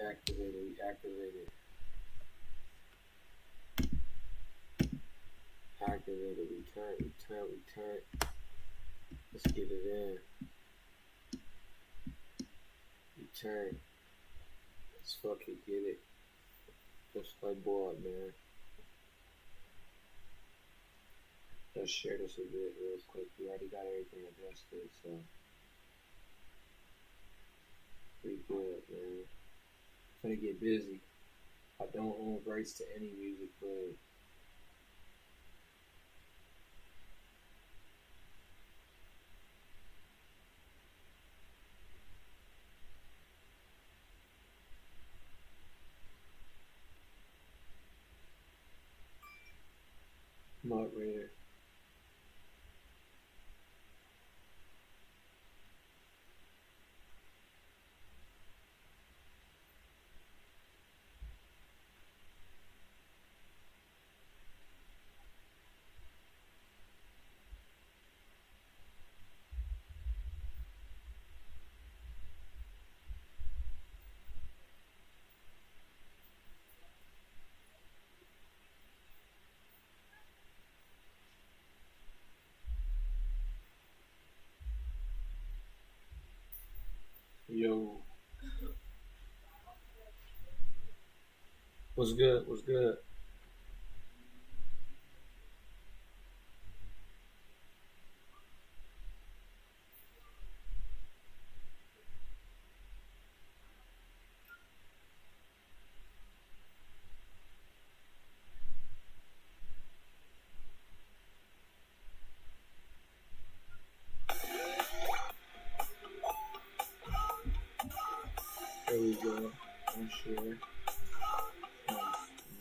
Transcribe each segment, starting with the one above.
activated. Activated. Return. Let's get it in. Return. Let's fucking get it. Let's play board, man. Let's share this a bit real quick. We already got everything adjusted, so pretty good, man. Gonna get busy. I don't own rights to any music, but moderator. Yo. What's good? What's good? There we go. I'm sure.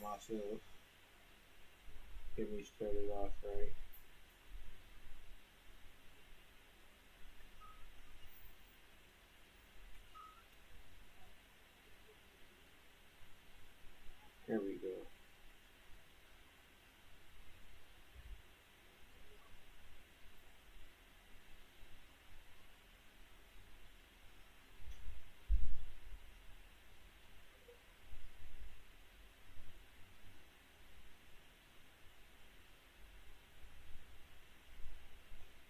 Myself. Get me started off right. There we go.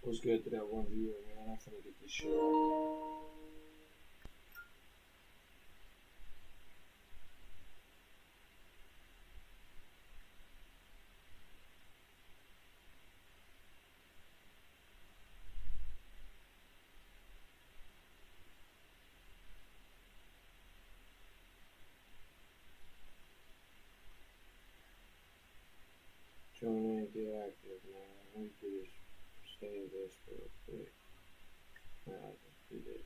What's good to that one viewer, man? I'm finna get this shit out. Join in, get active, man. Let me do this. Save this real quick. I'll just do this.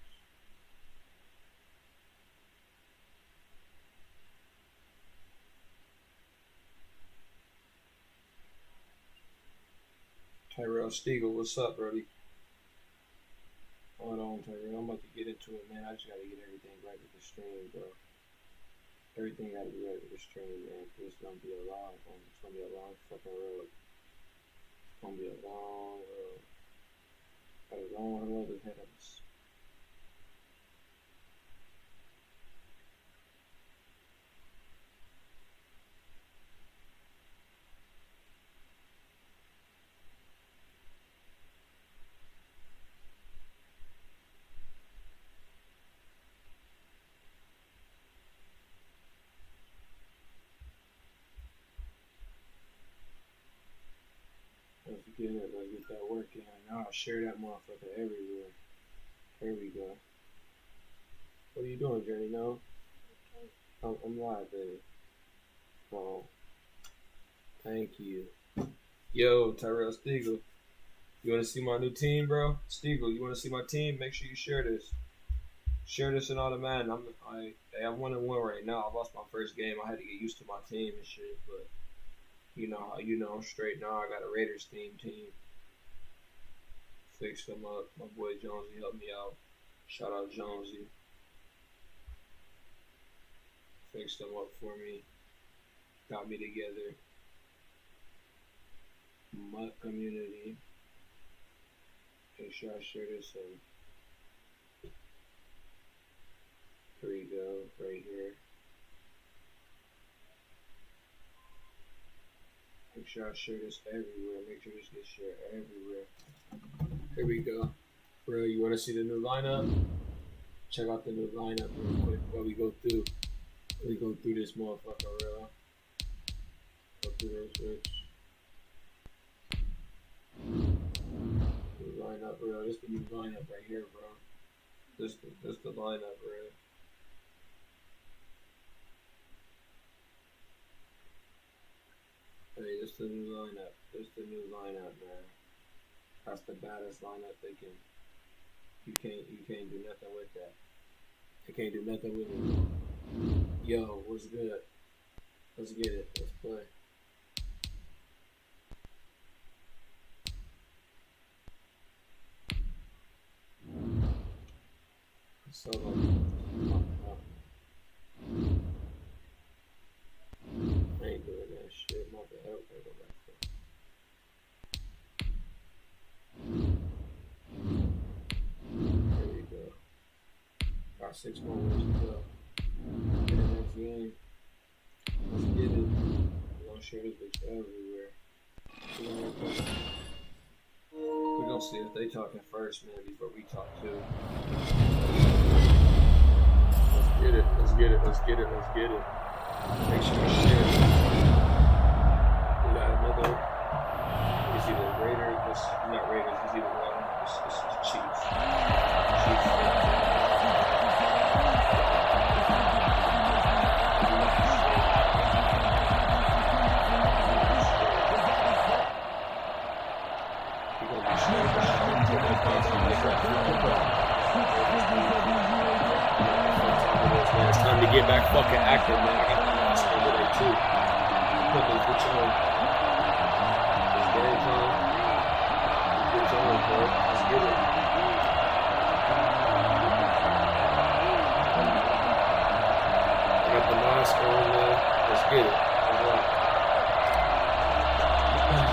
Tyrell Stiegel, what's up, brody? Hold on, Tyrell. I'm about to get into it, man. I just gotta get everything right with the stream, bro. Everything gotta be right with the stream, man. Cause it's gonna be a long one. It's gonna be a long fucking road. It's gonna be a long road. Got a long road ahead of us. Let's get it. Let's get that work in. Now I'll share that motherfucker everywhere. There we go. What are you doing, Journey? No? I'm live, baby. Oh. Thank you. Yo, Tyrell Stiegel. You want to see my new team, bro? Stiegel, you want to see my team? Make sure you share this. Share this in all the man. I'm 1-1 right now. I lost my first game. I had to get used to my team and shit, but you know how I'm straight now. I got a Raiders team. Fixed them up. My boy Jonesy helped me out. Shout out Jonesy. Fixed them up for me. Got me together. My community. Make sure I share this in. Here we go, right here. Make sure I share this everywhere. Make sure this gets shared everywhere. Here we go. Bro, you want to see the new lineup? Check out the new lineup real quick while we go through. We go through this motherfucker, real. Go through those shits. New lineup, bro. This the new lineup right here, bro. This the lineup, bro. Hey, this the new lineup. This the new lineup, man. That's the baddest lineup they can. You can't do nothing with that. You can't do nothing with it. Yo, what's good? Let's get it. Let's play. So I ain't doing that shit. My bad. Okay, go back there. There we go. Got 6 more minutes to go. Get the next game. Let's get it. We're gonna share this bitch everywhere. We're gonna see if they talking first, man, before we talk too. Let's get it. Let's get it. Let's get it. Let's get it. Make sure you share it. We got another. It's either Raiders. It's not Raiders. It's either one. It's Chiefs. Chiefs. It's time to get back fucking active, man. I got the mask on today too. Put this bitch on. It's game time. This bitch on, bro. Let's get it. I got the mask on, man. Let's get it.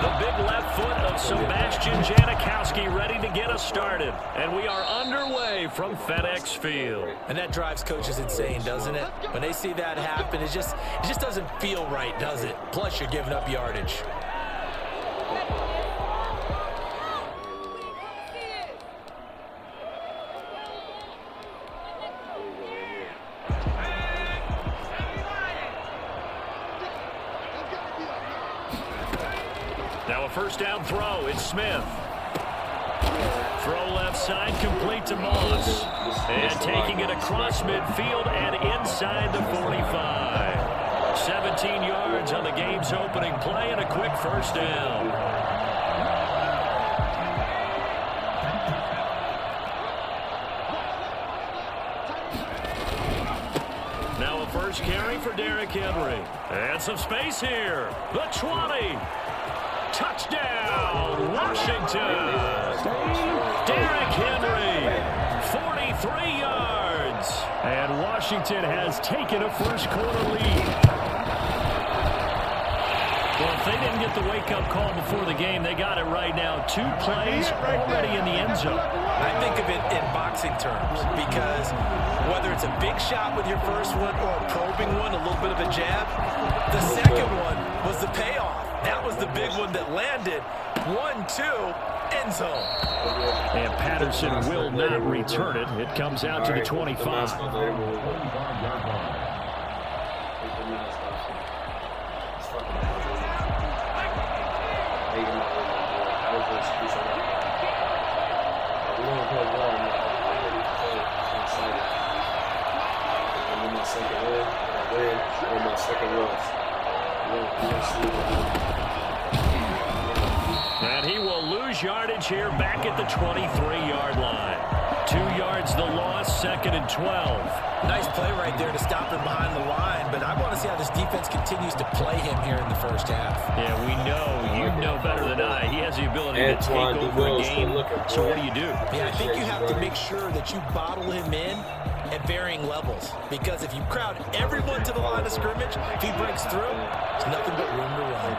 The big left foot of Sebastian Janikowski ready to get us started. And we are underway from FedEx Field. And that drives coaches insane, doesn't it? When they see that happen, it just doesn't feel right, does it? Plus, you're giving up yardage. Now a first down throw. It's Smith. Throw left side, complete to Moss. And taking it across midfield and inside the 45. 17 yards on the game's opening play and a quick first down. Now a first carry for Derrick Henry. And some space here. The 20. Touchdown, Washington. Derrick Henry, 43 yards. And Washington has taken a first quarter lead. Well, if they didn't get the wake-up call before the game, they got it right now. 2 plays already in the end zone. I think of it in boxing terms because whether it's a big shot with your first one or a probing one, a little bit of a jab, the second one was the payoff. That was the big one that landed. 1-2, end zone. And Patterson will not return it. It comes out to the 25. And he will lose yardage here back at the 23-yard line. 2 yards the loss, 2nd and 12. Nice play right there to stop him behind the line, but I want to see how this defense continues to play him here in the first half. Yeah, we know, you know better than I, he has the ability to take over a game. So what do you do? Yeah, I think you have to make sure that you bottle him in at varying levels, because if you crowd everyone to the line of scrimmage, if he breaks through, there's nothing but room to run.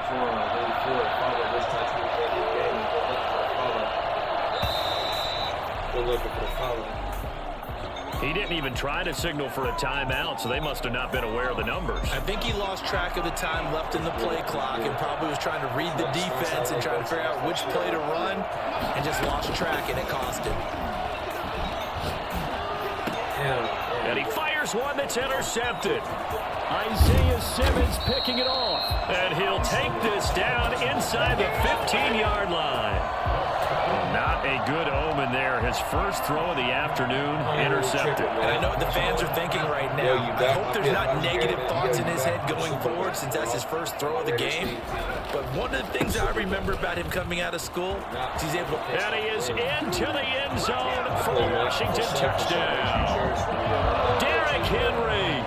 We're looking for the follow. He didn't even try to signal for a timeout, so they must have not been aware of the numbers. I think he lost track of the time left in the play clock and probably was trying to read the defense and trying to figure out which play to run and just lost track, and it cost him. And he fires one that's intercepted. Isaiah Simmons picking it off. And he'll take this down inside the 15-yard line. Not a good omen there. His first throw of the afternoon intercepted. And I know what the fans are thinking right now. I hope there's not negative thoughts in his head going forward since that's his first throw of the game. But one of the things I remember about him coming out of school is he's able to... And he is into the end zone for the Washington touchdown. Derrick Henry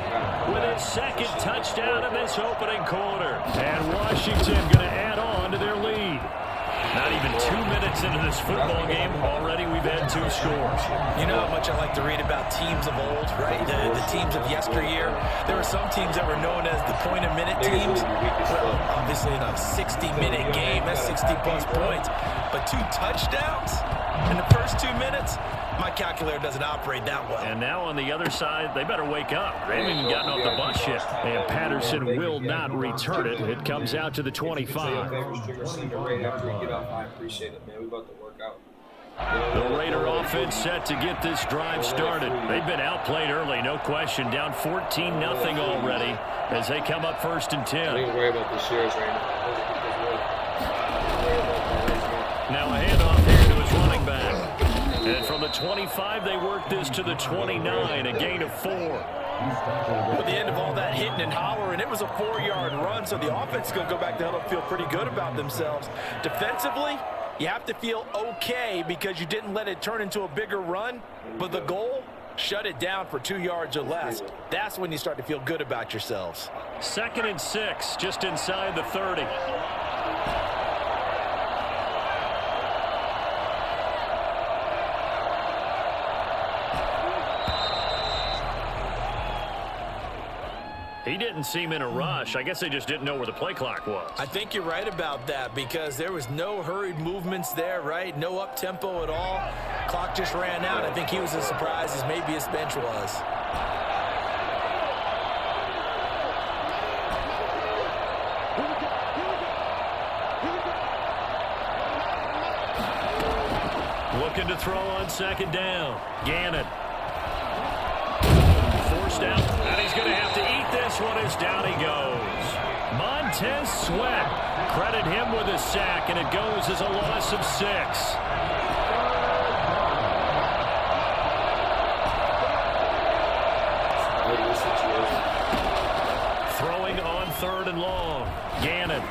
with his second touchdown in this opening quarter. And Washington going to add on to their lead. Not even 2 minutes into this football game, already we've had 2 scores. You know how much I like to read about teams of old, right? The teams of yesteryear. There were some teams that were known as the point-a-minute teams. Well, obviously in a 60-minute game, that's 60-plus points. But 2 touchdowns in the first 2 minutes? My calculator doesn't operate that well. And now on the other side, they better wake up. They haven't even gotten off the bus yet. And Patterson will not return it. It comes out to the 25. I appreciate it, man. We about to work out. The Raider offense set to get this drive started. They've been outplayed early, no question. Down 14-0 already as they come up 1st and 10. Don't even worry about the shares right now. Now a handoff here to his running back. And from the 25, they work this to the 29, a gain of 4. At the end of all that hitting and hollering, it was a 4-yard run, so the offense is going to go back to huddle and feel pretty good about themselves. Defensively, you have to feel okay because you didn't let it turn into a bigger run, but the goal, shut it down for 2 yards or less. That's when you start to feel good about yourselves. 2nd and 6, just inside the 30. He didn't seem in a rush. I guess they just didn't know where the play clock was. I think you're right about that because there was no hurried movements there, right? No up-tempo at all. Clock just ran out. I think he was as surprised as maybe his bench was. Looking to throw on 2nd down. Gannon. Forced out, and he's going to have to eat this one as down he goes. Montez Sweat, credit him with a sack, and it goes as a loss of 6. Throwing on 3rd and long. Gannon.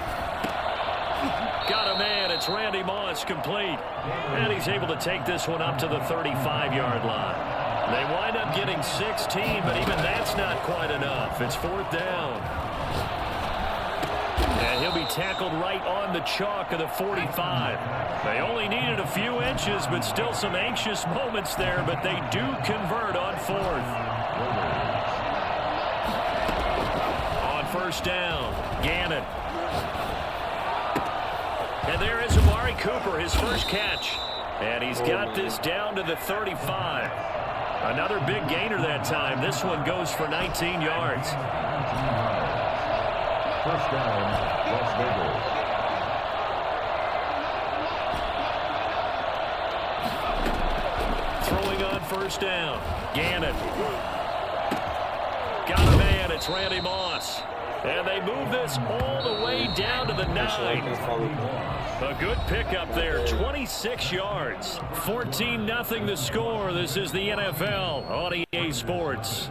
Got a man, it's Randy Moss, complete. And he's able to take this one up to the 35-yard line. They wind up getting 16, but even that's not quite enough. It's 4th down. And he'll be tackled right on the chalk of the 45. They only needed a few inches, but still some anxious moments there, but they do convert on 4th. On 1st down, Gannon. And there is Amari Cooper, his first catch. And he's got this down to the 35. Another big gainer that time. This one goes for 19 yards. 1st down, Las Vegas. Throwing on 1st down. Gannon. Got a man. It's Randy Moss. And they move this all the way down to the 9. A good pickup there, 26 yards. 14-0 the score. This is the NFL on EA Sports.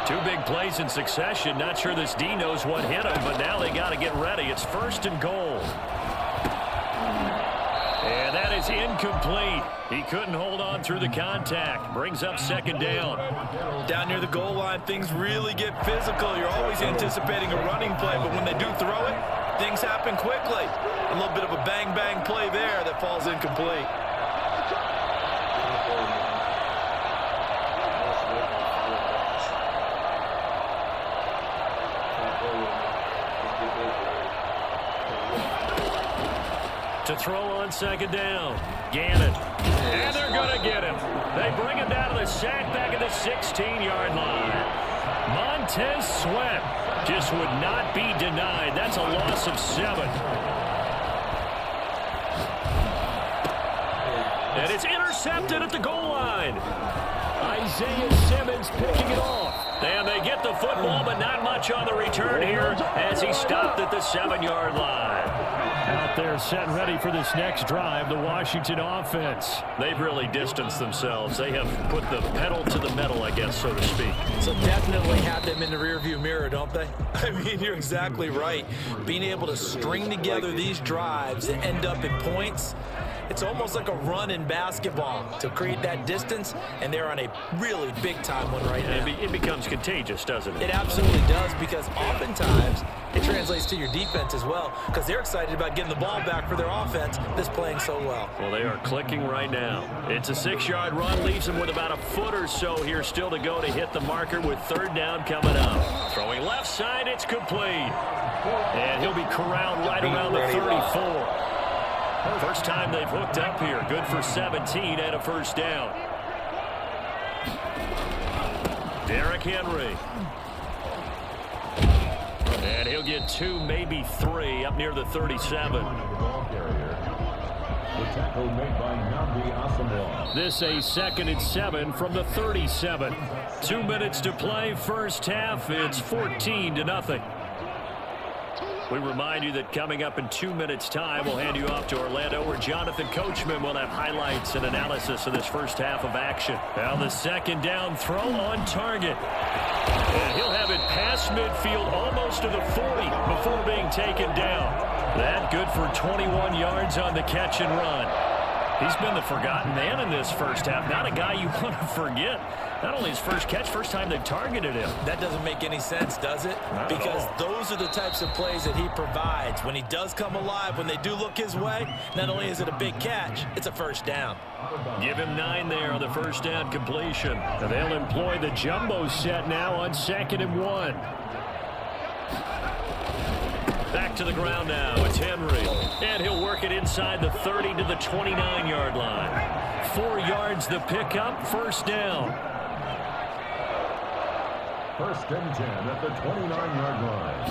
2 big plays in succession. Not sure this D knows what hit him, but now they got to get ready. It's 1st and goal. And that is incomplete. He couldn't hold on through the contact. Brings up 2nd down. Down near the goal line, things really get physical. You're always anticipating a running play, but when they do throw it, things happen quickly. A little bit of a bang-bang play there that falls incomplete. To throw on 2nd down. Gannon. And they're going to get him. They bring him down to the sack back at the 16-yard line. Montez Sweat just would not be denied. That's a loss of 7. And it's intercepted at the goal line. Isaiah Simmons picking it off. And they get the football, but not much on the return here as he stopped at the 7-yard line. Out there set ready for this next drive, the Washington offense. They've really distanced themselves. They have put the pedal to the metal, I guess, so to speak. So definitely have them in the rearview mirror, don't they? I mean, you're exactly right. Being able to string together these drives and end up in points, it's almost like a run in basketball to create that distance, and they're on a really big-time one right now. It becomes contagious, doesn't it? It absolutely does, because oftentimes it translates to your defense as well, because they're excited about getting the ball back for their offense that's playing so well. Well, they are clicking right now. It's a 6-yard run, leaves them with about a foot or so here still to go to hit the marker with 3rd down coming up. Throwing left side, it's complete. And he'll be corralled right around the 34. First time they've hooked up here. Good for 17 and a 1st down. Derrick Henry. And he'll get 2, maybe 3 up near the 37. This a 2nd and 7 from the 37. 2 minutes to play. First half, it's 14-0. We remind you that coming up in 2 minutes' time, we'll hand you off to Orlando, where Jonathan Coachman will have highlights and analysis of this first half of action. Now the 2nd down throw on target. And he'll have it past midfield, almost to the 40, before being taken down. That good for 21 yards on the catch and run. He's been the forgotten man in this first half. Not a guy you want to forget. Not only his first catch, first time they've targeted him. That doesn't make any sense, does it? Because those are the types of plays that he provides. When he does come alive, when they do look his way, not only is it a big catch, it's a 1st down. Give him 9 there on the 1st down completion. And they'll employ the jumbo set now on 2nd and 1. Back to the ground now. It's Henry. And he'll work it inside the 30 to the 29-yard line. 4 yards the pickup, 1st down. 1st and 10 at the 29-yard line.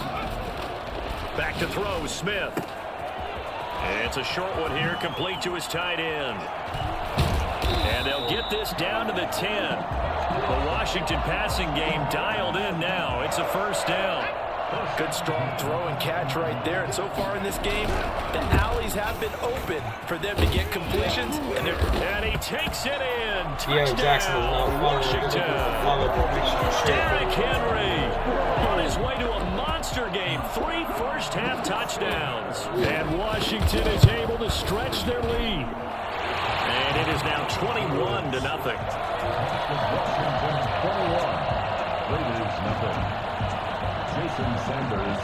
Back to throw, Smith. It's a short one here, complete to his tight end. And they'll get this down to the 10. The Washington passing game dialed in now. It's a 1st down. Good strong throw and catch right there. And so far in this game, the alleys have been open for them to get completions. And he takes it in. Touchdown, Washington. Derrick Henry on his way to a monster game. 3 first-half touchdowns. And Washington is able to stretch their lead. And it is now 21-0. Washington 21. Raiders nothing.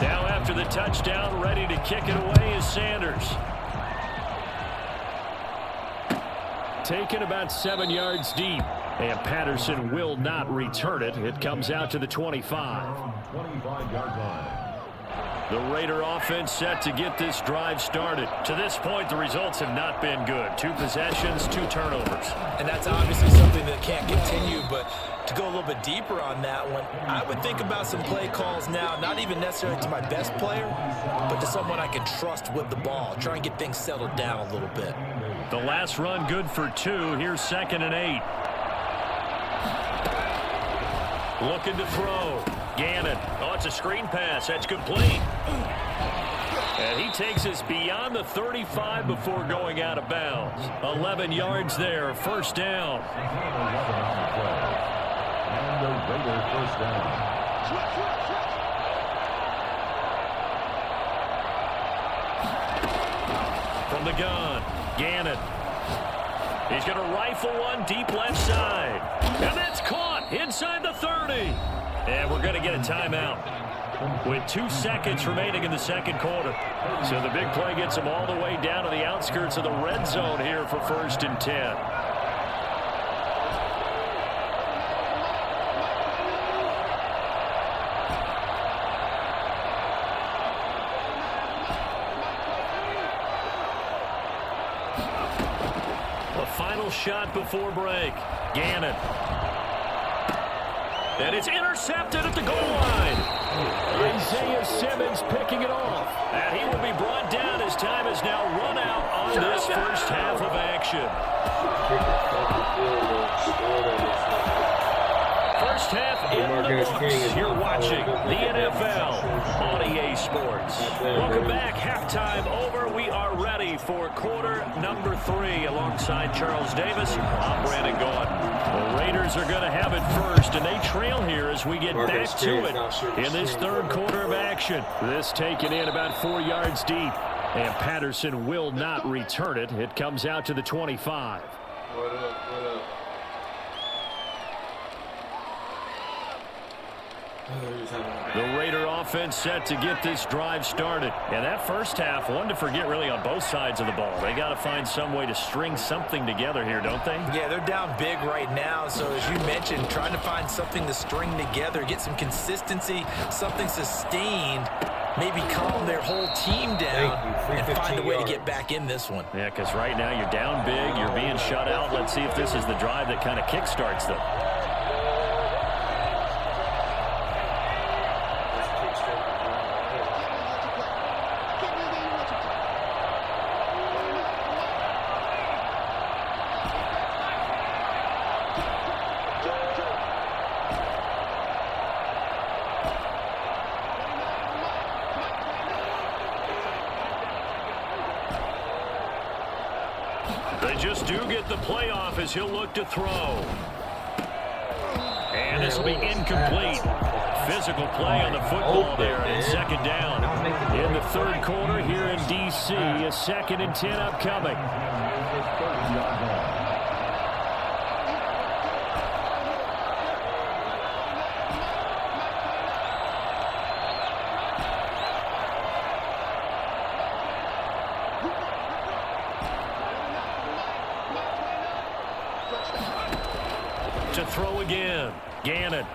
Now after the touchdown, ready to kick it away is Sanders. Taken about 7 yards deep. And Patterson will not return it. It comes out to the 25. 25-yard line. The Raider offense set to get this drive started. To this point, the results have not been good. 2 possessions, 2 turnovers. And that's obviously something that can't continue, but to go a little bit deeper on that one, I would think about some play calls now, not even necessarily to my best player, but to someone I can trust with the ball. Try and get things settled down a little bit. The last run good for 2. Here's 2nd and 8. Looking to throw. Gannon. Oh, it's a screen pass. That's complete. And he takes us beyond the 35 before going out of bounds. 11 yards there. 1st down. And the Raider 1st down. From the gun, Gannon. He's going to rifle one deep left side. And that's caught inside the 30. And we're going to get a timeout with 2 seconds remaining in the 2nd quarter. So the big play gets them all the way down to the outskirts of the red zone here for 1st and 10. shot before break. Gannon. And it's intercepted at the goal line. Isaiah Simmons picking it off. And he will be brought down as time is now run out on this first half of action. First half in the books. You're watching the NFL on EA Sports. Welcome back. Halftime over. We are ready for quarter number 3 alongside Charles Davis. I'm Brandon Gaudin. The Raiders are going to have it first, and they trail here as we get back to it in this third quarter of action. This taken in about 4 yards deep, and Patterson will not return it. It comes out to the 25. What up, what up? The Raider offense set to get this drive started. And that first half, one to forget really on both sides of the ball. They got to find some way to string something together here, don't they? Yeah, they're down big right now. So as you mentioned, trying to find something to string together, get some consistency, something sustained, maybe calm their whole team down and find a way to get back in this one. Yeah, because right now you're down big, you're being shut out. Let's see if this is the drive that kind of kickstarts them. They just do get the playoff as he'll look to throw. And this will be incomplete. Physical play on the football there, and second down. In the third quarter here in D.C., a 2nd and 10 upcoming. To throw again. Gannon.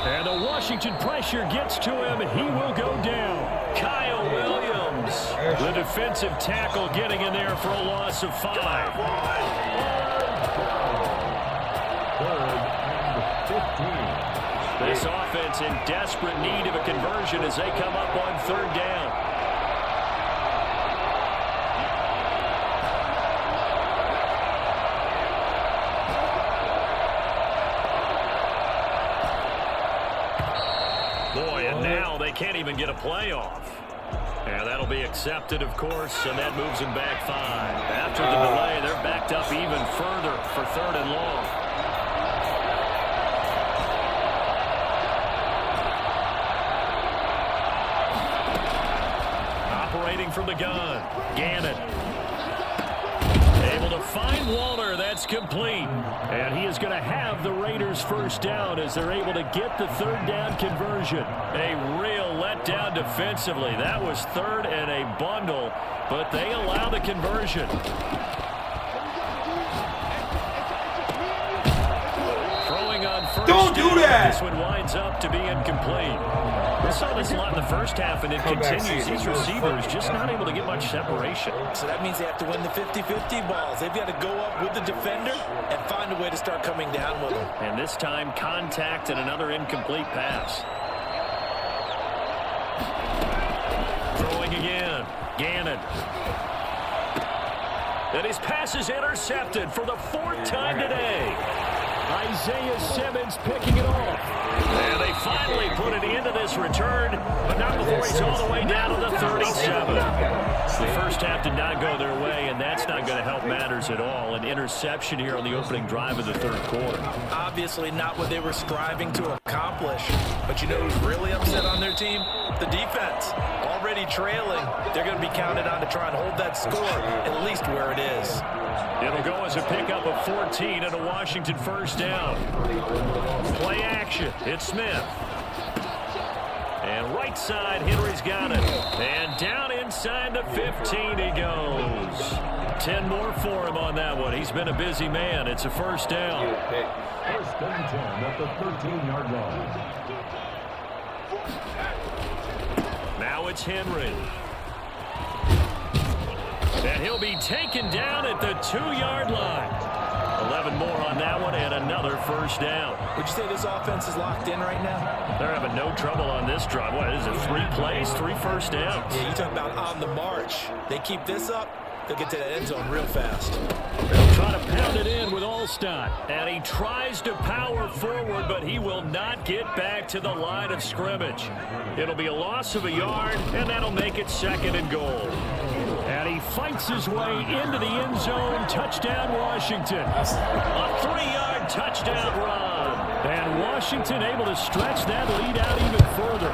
And the Washington pressure gets to him. He will go down. Kyle Williams, the defensive tackle, getting in there for a loss of 5. 3rd and 15. This offense in desperate need of a conversion as they come up on 3rd down. Boy, and now they can't even get a playoff. And that'll be accepted, of course, and that moves them back 5. After the delay, they're backed up even further for 3rd and long. Operating from the gun, Gannon. Able to find Walter. That's complete. And he is going to have the Raiders first down as they're able to get the 3rd down conversion. A real letdown defensively. That was 3rd and a bundle, but they allow the conversion. Throwing on first. Don't do that! This one winds up to be incomplete. We saw this a lot in the first half, and it continues. These receivers just not able to get much separation. So that means they have to win the 50-50 balls. They've got to go up with the defender and find a way to start coming down with them. And this time, contact and another incomplete pass. Throwing again. Gannon. And his pass is intercepted for the 4th time today. Isaiah Simmons picking it off. And they finally put it into this return, but not before he's all the way down to the 37. The first half did not go their way, and that's not going to help matters at all. An interception here on the opening drive of the 3rd quarter. Obviously not what they were striving to accomplish. But you know who's really upset on their team? The defense. Already trailing. They're going to be counted on to try and hold that score at least where it is. It'll go as a pickup of 14 and a Washington first down. Play action. It's Smith. And right side, Henry's got it. And down inside the 15 he goes. 10 more for him on that one. He's been a busy man. It's a first down. 1st and 10 at the 13-yard line. Now it's Henry. And he'll be taken down at the 2-yard line. 11 more on that one and another first down. Would you say this offense is locked in right now? They're having no trouble on this drive. What is it, 3 plays, 3 first downs? Yeah, you talk about on the march. They keep this up, they'll get to that end zone real fast. They'll try to pound it in with Olstein. And he tries to power forward, but he will not get back to the line of scrimmage. It'll be a loss of a yard, and that'll make it 2nd and goal. And he fights his way into the end zone. Touchdown, Washington. A 3-yard touchdown run. And Washington able to stretch that lead out even further.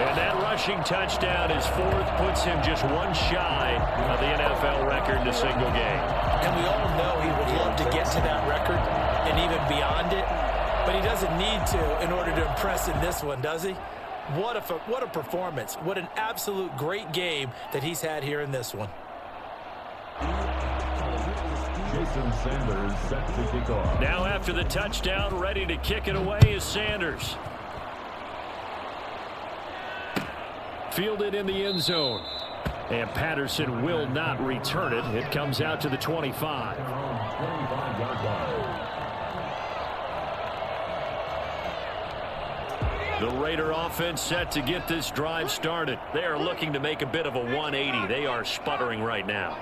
And that rushing touchdown is 4th, puts him just 1 shy of the NFL record in a single game. And we all know he would love to get to that record and even beyond it. But he doesn't need to in order to impress in this one, does he? What a performance. What an absolute great game that he's had here in this one. Jason Sanders set to kick off. Now after the touchdown, ready to kick it away is Sanders. Fielded in the end zone. And Patterson will not return it. It comes out to the 25. 25-yard line. The Raider offense set to get this drive started. They are looking to make a bit of a 180. They are sputtering right now.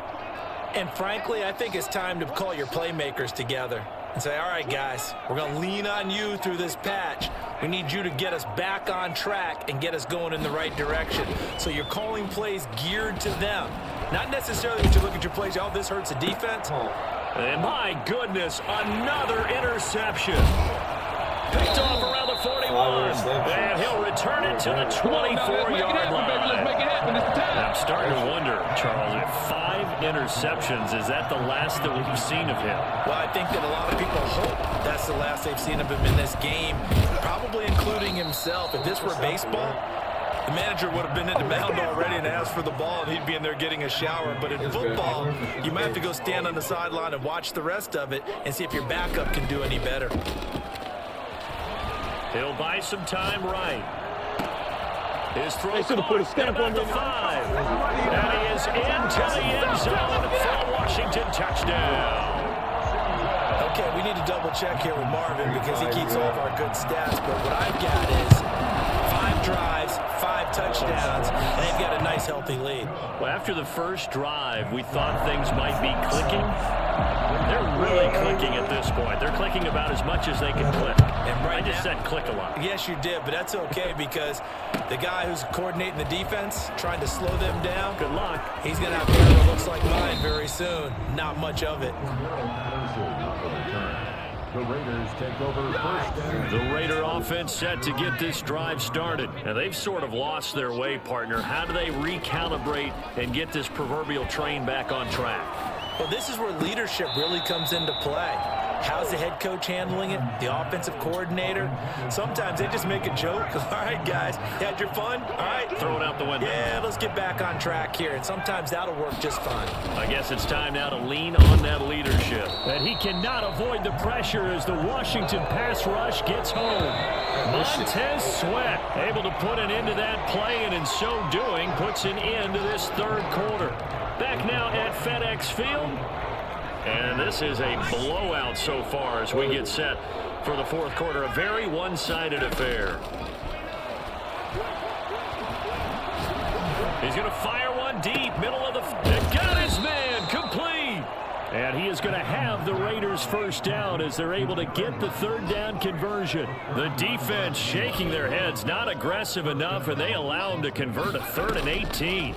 And frankly, I think it's time to call your playmakers together and say, all right, guys, we're going to lean on you through this patch. We need you to get us back on track and get us going in the right direction. So you're calling plays geared to them. Not necessarily that you look at your plays, oh, this hurts the defense. And my goodness, another interception. Picked off around the 41, and he'll return it to the 24-yard line. I'm starting to wonder, Charles, if 5 interceptions, is that the last that we've seen of him? Well, I think that a lot of people hope that's the last they've seen of him in this game, probably including himself. If this were baseball, the manager would have been in the mound already and asked for the ball, and he'd be in there getting a shower. But in football, you might have to go stand on the sideline and watch the rest of it and see if your backup can do any better. He'll buy some time right. His throw caught at about the 5. And he is into the end zone for Washington touchdown. Okay, we need to double check here with Marvin because he keeps all of our good stats. But what I've got is 5 drives, 5 touchdowns, and they've got a nice healthy lead. Well, after the first drive, we thought things might be clicking. They're really clicking at this point. They're clicking about as much as they can click. And I just said click a lot. Yes, you did, but that's okay because the guy who's coordinating the defense, trying to slow them down, good luck. He's going to have hair that looks like mine very soon. Not much of it. The Raiders take over first down. The Raider offense set to get this drive started. Now, they've sort of lost their way, partner. How do they recalibrate and get this proverbial train back on track? Well, this is where leadership really comes into play. How's the head coach handling it? The offensive coordinator? Sometimes they just make a joke. All right, guys, you had your fun? All right. Throw it out the window. Yeah, let's get back on track here. And sometimes that'll work just fine. I guess it's time now to lean on that leadership. And he cannot avoid the pressure as the Washington pass rush gets home. Montez Sweat able to put an end to that play, and in so doing puts an end to this third quarter. Back now at FedEx Field. And this is a blowout so far as we get set for the fourth quarter. A very one-sided affair. He's going to fire one deep, middle of the... Got his man, complete! And he is going to have the Raiders first down as they're able to get the third down conversion. The defense shaking their heads, not aggressive enough, and they allow him to convert a 3rd and 18.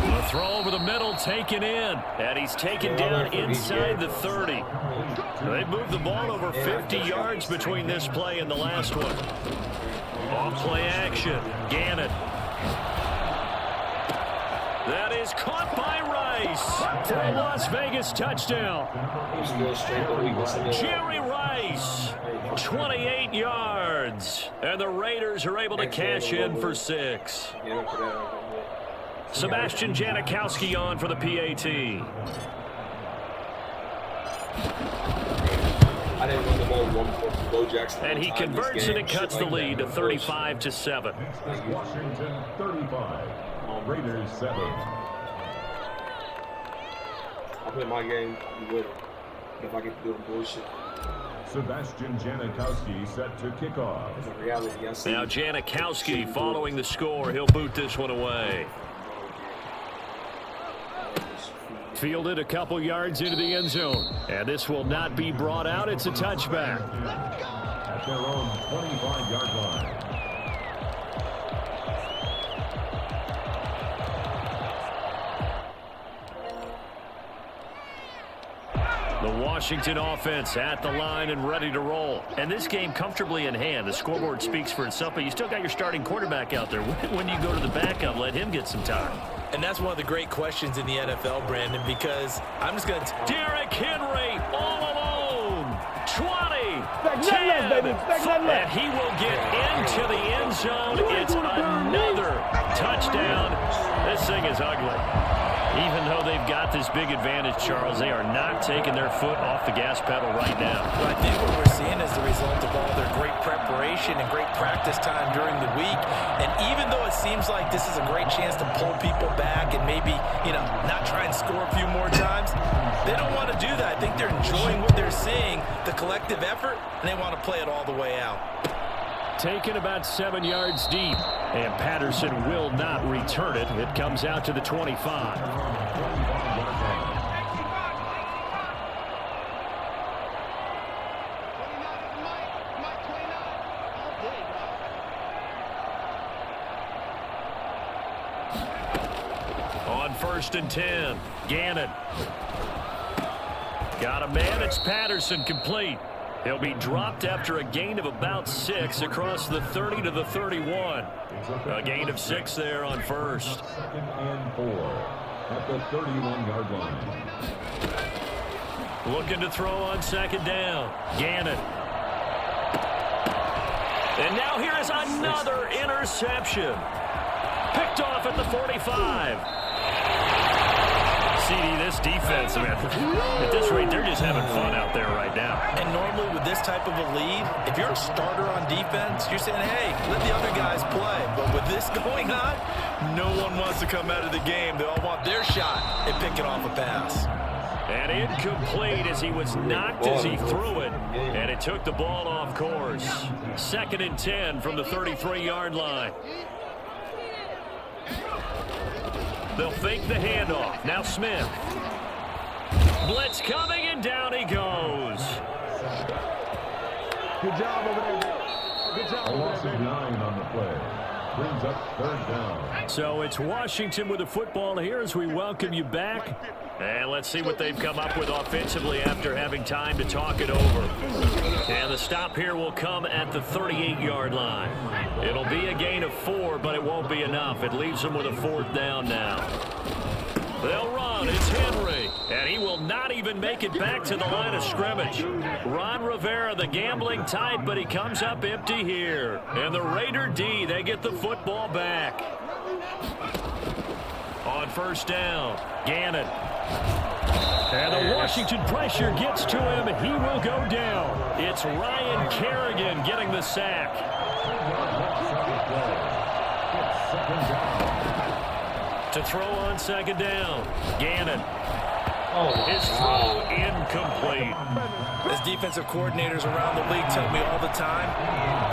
The throw over the middle taken in, and he's taken down inside the 30. They moved the ball over 50 yards between this play and the last one. Off-play action, Gannon. That is caught by Rice for a Las Vegas touchdown. Jerry Rice, 28 yards, and the Raiders are able to cash in for 6. Sebastian Janikowski on for the PAT. I didn't run the ball 1 foot. Bo Jackson. And he converts and it cuts the lead to 35-7. Washington 35, Raiders 7. I play my game, I'll be with it. If I get to do bullshit. Sebastian Janikowski set to kick off. It's a reality. I see. Now Janikowski following the score. He'll boot this one away. Fielded a couple yards into the end zone. And this will not be brought out. It's a touchback. At their own 25-yard line. The Washington offense at the line and ready to roll. And this game comfortably in hand. The scoreboard speaks for itself, but you still got your starting quarterback out there. When you go to the backup, let him get some time. And that's one of the great questions in the NFL, Brandon, because I'm just going to... Derrick Henry all alone. 20, Back 10, left, baby. Back left. and he will get into the end zone. It's another touchdown. This thing is ugly. Even though they've got this big advantage, Charles, they are not taking their foot off the gas pedal right now. Well, I think what we're seeing is the result of all their great preparation and great practice time during the week. And even though it seems like this is a great chance to pull people back and maybe, not try and score a few more times, they don't want to do that. I think they're enjoying what they're seeing, the collective effort, and they want to play it all the way out. Taken about 7 yards deep, and Patterson will not return it. It comes out to the 25. On 1st and 10, Gannon. Got a man, it's Patterson, complete. He'll be dropped after a gain of about 6 across the 30 to the 31. A gain of 6 there on 1st. 2nd and 4 at the 31-yard line. Looking to throw on 2nd down. Gannon. And now here is another interception. Picked off at the 45. CD, this defense, man, at this rate, they're just having fun out there right now. And normally with this type of a lead, if you're a starter on defense, you're saying, hey, let the other guys play. But with this going on, no one wants to come out of the game. They all want their shot at picking off a pass. And incomplete as he was knocked as he threw it. And it took the ball off course. 2nd and 10 from the 33-yard line. They'll fake the handoff. Now Smith. Blitz coming, and down he goes. Good job over there. Good job. A loss of 9 on the play. Brings up 3rd down. So it's Washington with the football here as we welcome you back. And let's see what they've come up with offensively after having time to talk it over. And the stop here will come at the 38-yard line. It'll be a gain of 4, but it won't be enough. It leaves them with a 4th down now. They'll run. It's Henry. And he will not even make it back to the line of scrimmage. Ron Rivera, the gambling type, but he comes up empty here. And the Raider D, they get the football back. On 1st down, Gannon. And the Washington pressure gets to him. He will go down. It's Ryan Kerrigan getting the sack. To throw on 2nd down, Gannon. His throw incomplete. As defensive coordinators around the league tell me all the time,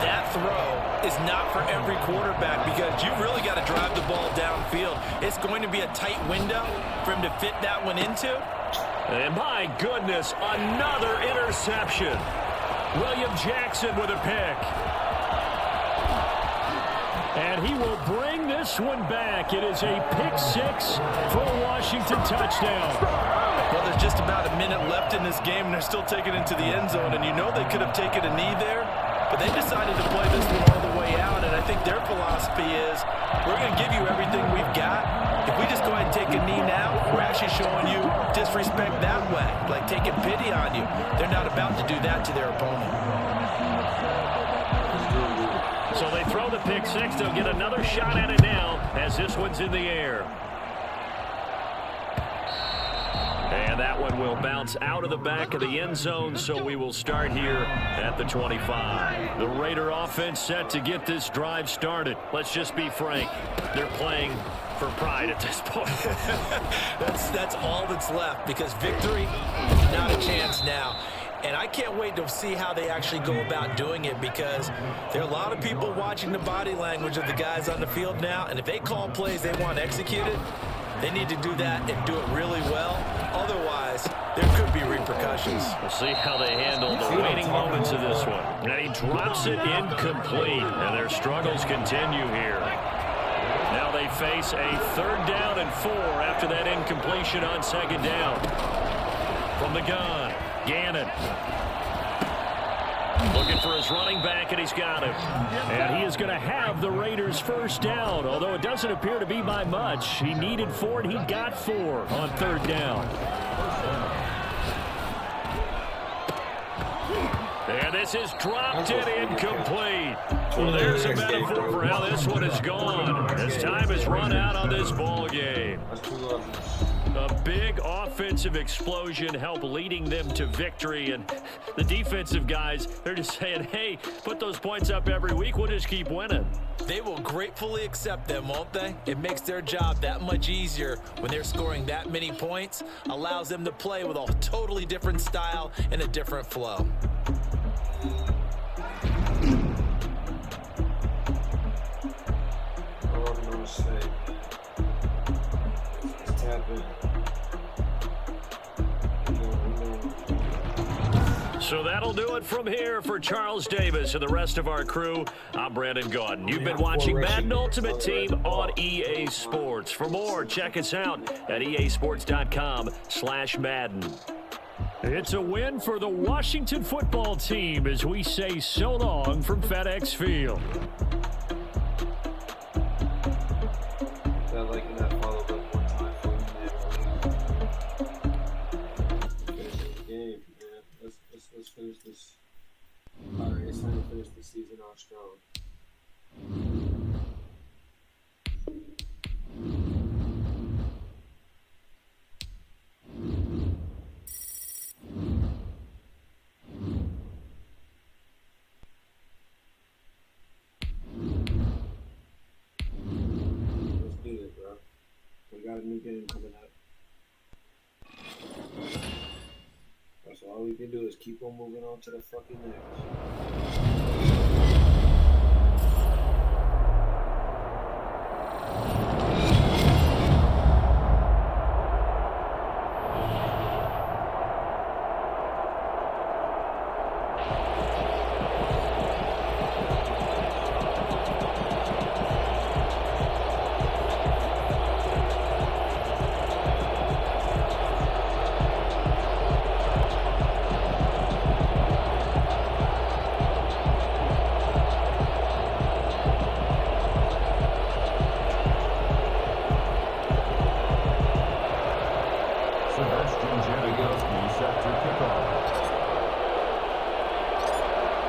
that throw is not for every quarterback because you've really got to drive the ball downfield. It's going to be a tight window for him to fit that one into. And my goodness, another interception. William Jackson with a pick. And he will bring this one back. It is a pick-6 for a Washington touchdown. Well, there's just about a minute left in this game, and they're still taking it into the end zone. And you know they could have taken a knee there, but they decided to play this one all the way out. And I think their philosophy is, we're going to give you everything we've got. If we just go ahead and take a knee now, we're actually showing you disrespect that way, like taking pity on you. They're not about to do that to their opponent. So they throw the pick-6. They'll get another shot at it now as this one's in the air. And And that one will bounce out of the back of the end zone, so we will start here at the 25. The Raider offense set to get this drive started. Let's just be frank. They're playing for pride at this point. That's all that's left, because victory, not a chance now. And I can't wait to see how they actually go about doing it, because there are a lot of people watching the body language of the guys on the field now, and if they call plays they want executed, they need to do that and do it really well. Otherwise, there could be repercussions. We'll see how they handle the waning moments of this one. And he drops it incomplete, and their struggles continue here. Now they face a 3rd down and 4 after that incompletion on 2nd down. From the gun, Gannon. Looking for his running back, and he's got him. And he is going to have the Raiders' 1st down, although it doesn't appear to be by much. He needed 4, and he got 4 on 3rd down. And this is dropped and incomplete. Well, there's a metaphor for how this one is gone, as time has run out on this ball game. A big offensive explosion helped leading them to victory, and the defensive guys, they're just saying, hey, put those points up every week, we'll just keep winning. They will gratefully accept them, won't they? It makes their job that much easier when they're scoring that many points, allows them to play with a totally different style and a different flow. All I'm gonna say is tap in. So that'll do it from here for Charles Davis and the rest of our crew. I'm Brandon Gaudin. You've been watching Madden Ultimate Team on EA Sports. For more, check us out at easports.com/Madden. It's a win for the Washington football team as we say so long from FedEx Field. That liking that follow up one time for me. Finish the game, man. Let's finish this. Alright, it's time to finish the season off strong. Let's do it, bro. We got a new game coming up. That's all we can do is keep on moving on to the fucking next.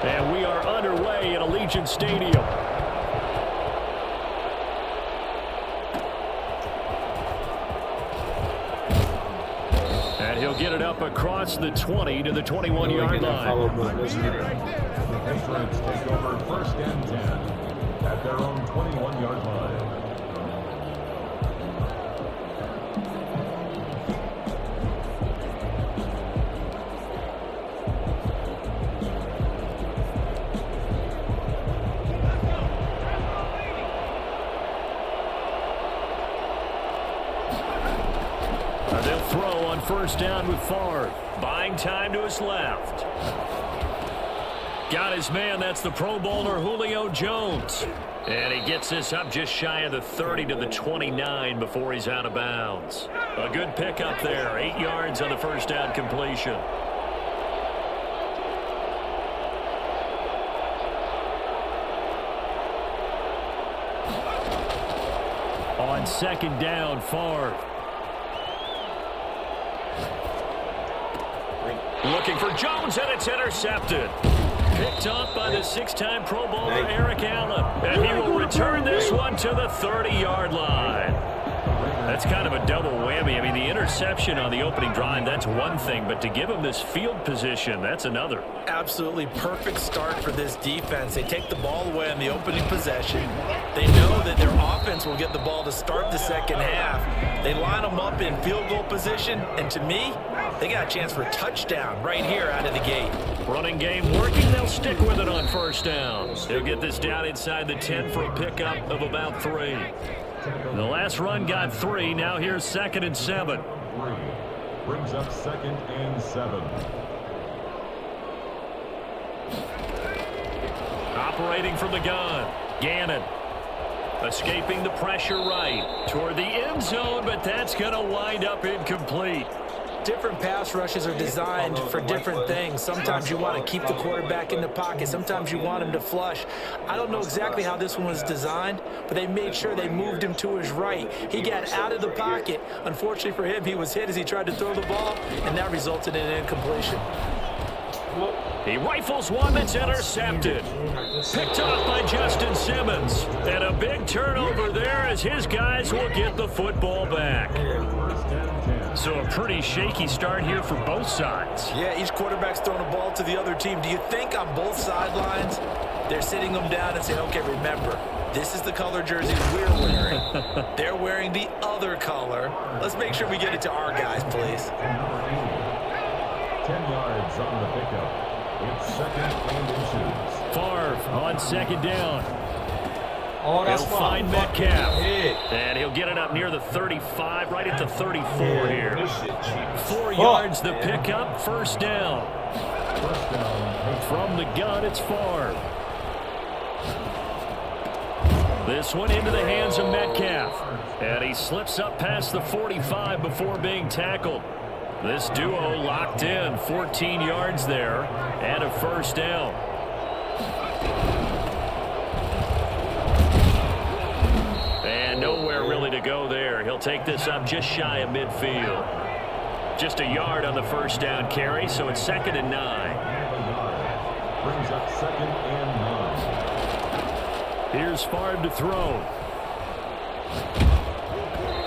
And we are underway at Allegiant Stadium. And he'll get it up across the 20 to the 21-yard line. The Patriots take over 1st and 10 at their own 21-yard line. They'll throw on 1st down with Favre. Buying time to his left. Got his man. That's the Pro Bowler Julio Jones. And he gets this up just shy of the 30 to the 29 before he's out of bounds. A good pickup there. 8 yards on the 1st down completion. On 2nd down, Favre. Looking for Jones, and it's intercepted. Picked up by the 6-time Pro Bowler Eric Allen. And he will return this one to the 30-yard line. That's kind of a double whammy. I mean, the interception on the opening drive, that's one thing, but to give them this field position, that's another. Absolutely perfect start for this defense. They take the ball away on the opening possession. They know that their offense will get the ball to start the second half. They line them up in field goal position, and to me, they got a chance for a touchdown right here out of the gate. Running game working. They'll stick with it on first down. They'll get this down inside the 10 for a pickup of about 3. The last run got 3. Now here's 2nd and 7. Brings up 2nd and 7. Operating from the gun. Gannon. Escaping the pressure right toward the end zone, but that's going to wind up incomplete. Different pass rushes are designed for different things. Sometimes you want to keep the quarterback in the pocket. Sometimes you want him to flush. I don't know exactly how this one was designed, but they made sure they moved him to his right. He got out of the pocket. Unfortunately for him, he was hit as he tried to throw the ball, and that resulted in an incompletion. He rifles one that's intercepted. Picked off by Justin Simmons. And a big turnover there as his guys will get the football back. So a pretty shaky start here for both sides. Yeah, each quarterback's throwing a ball to the other team. Do you think on both sidelines they're sitting them down and saying, okay, remember, this is the color jersey we're wearing. They're wearing the other color. Let's make sure we get it to our guys, please. 10 yards on the pickup. It's 2nd and inches. Favre on 2nd down. Oh, that's he'll find Metcalf. And he'll get it up near the 35, right at the 34 here. 4 yards the pickup, 1st down. From the gun, it's Favre. This one into the hands of Metcalf. And he slips up past the 45 before being tackled. This duo locked in, 14 yards there, and a 1st down. And nowhere really to go there. He'll take this up just shy of midfield. Just a yard on the 1st down carry, so it's 2nd and 9. Brings up 2nd and 9. Here's Favre to throw.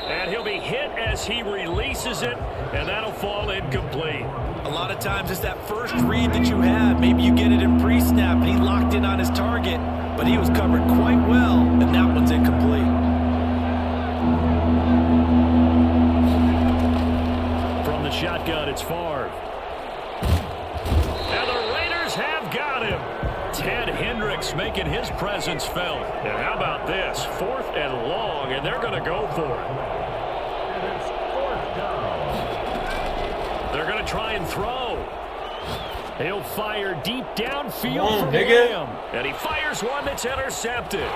And he'll be hit as he releases it, and that'll fall incomplete. A lot of times it's that first read that you have. Maybe you get it in pre-snap, and he locked in on his target, but he was covered quite well, and that one's incomplete. From the shotgun, it's Favre. And the Raiders have got him. Ted Hendricks making his presence felt. And how about this? 4th and long, and they're going to go for it. It's 4th down. They're going to try and throw. He'll fire deep downfield from Lamb. And he fires one that's intercepted.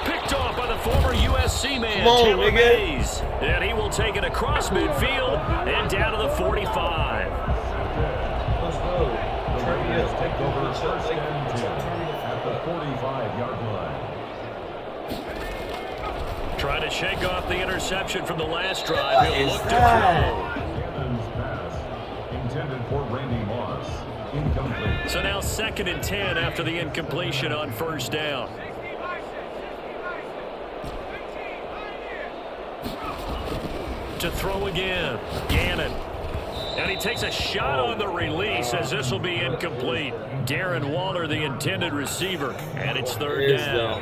Picked off by the former USC man, Taylor Mays. And he will take it across midfield and down to the 45. Let's go. The Raiders take over 1st and 10 at the 45-yard line. Trying to shake off the interception from the last drive. He'll look to throw. Cannon's pass intended for Randy Moss. Incomplete. So now 2nd and 10 after the incompletion on 1st down. To throw again. Gannon. And he takes a shot on the release as this will be incomplete. Darren Waller, the intended receiver. And it's 3rd down.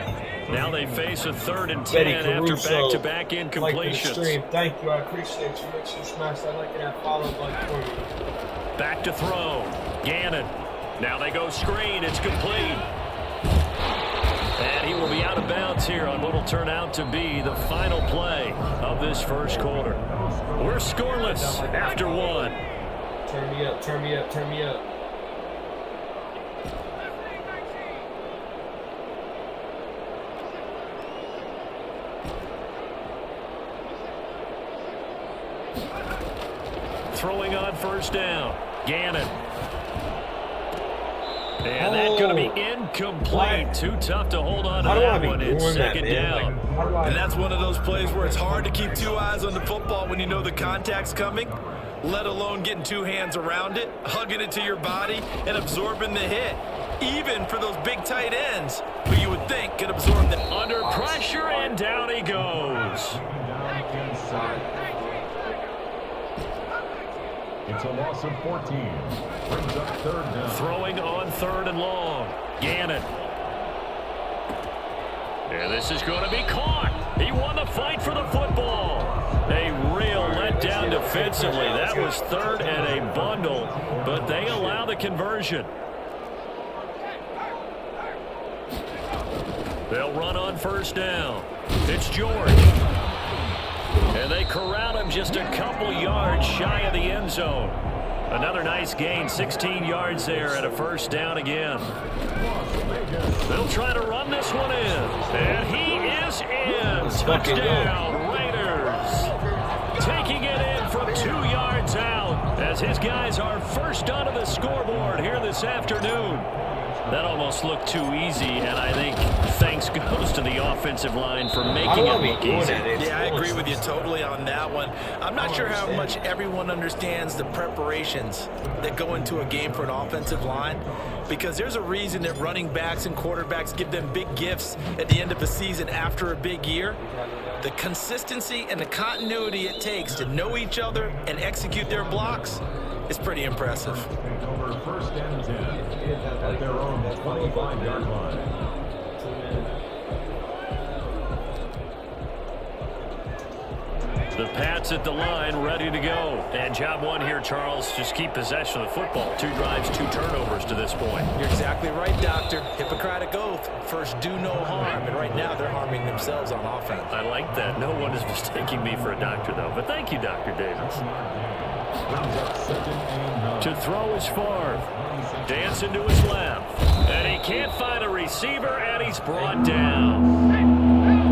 Now they face a 3rd and 10 after back-to-back incompletions. Like thank you, I appreciate you. Make sure you smash that like and that follow button for me. Back to throw. Gannon. Now they go screen. It's complete. And he will be out of bounds here on what will turn out to be the final play of this 1st quarter. We're scoreless after 1. Turn me up, turn me up, turn me up. Throwing on 1st down. Gannon. And that's going to be incomplete. Too tough to hold on to that one. It's 2nd down. And that's one of those plays where it's hard to keep 2 eyes on the football when you know the contact's coming, let alone getting 2 hands around it, hugging it to your body, and absorbing the hit. Even for those big tight ends, who you would think could absorb the under pressure, and down he goes. It's a loss of 14. Brings up third down. Throwing on 3rd and long. Gannon. And this is going to be caught. He won the fight for the football. A real letdown defensively. That was 3rd and a bundle, but they allow the conversion. They'll run on 1st down. It's George. And they corral him just a couple yards shy of the end zone. Another nice gain, 16 yards there at a 1st down again. They'll try to run this one in. And he is in. Touchdown, Raiders. Taking it in from 2 yards out as his guys are first onto the scoreboard here this afternoon. That almost looked too easy, and I think thanks goes to the offensive line for making it look easy. Yeah, I agree with you totally on that one. I'm not sure how much everyone understands the preparations that go into a game for an offensive line, because there's a reason that running backs and quarterbacks give them big gifts at the end of the season after a big year. The consistency and the continuity it takes to know each other and execute their blocks is pretty impressive. Over 1st and 10 at their own 25-yard line. The Pats at the line, ready to go. And job one here, Charles, just keep possession of the football. 2 drives, 2 turnovers to this point. You're exactly right, Doctor. Hippocratic oath. First, do no harm. And right now, they're harming themselves on offense. I like that. No one is mistaking me for a doctor, though. But thank you, Dr. Davis. To throw is Favre. Dancing to his left. And he can't find a receiver, and he's brought down.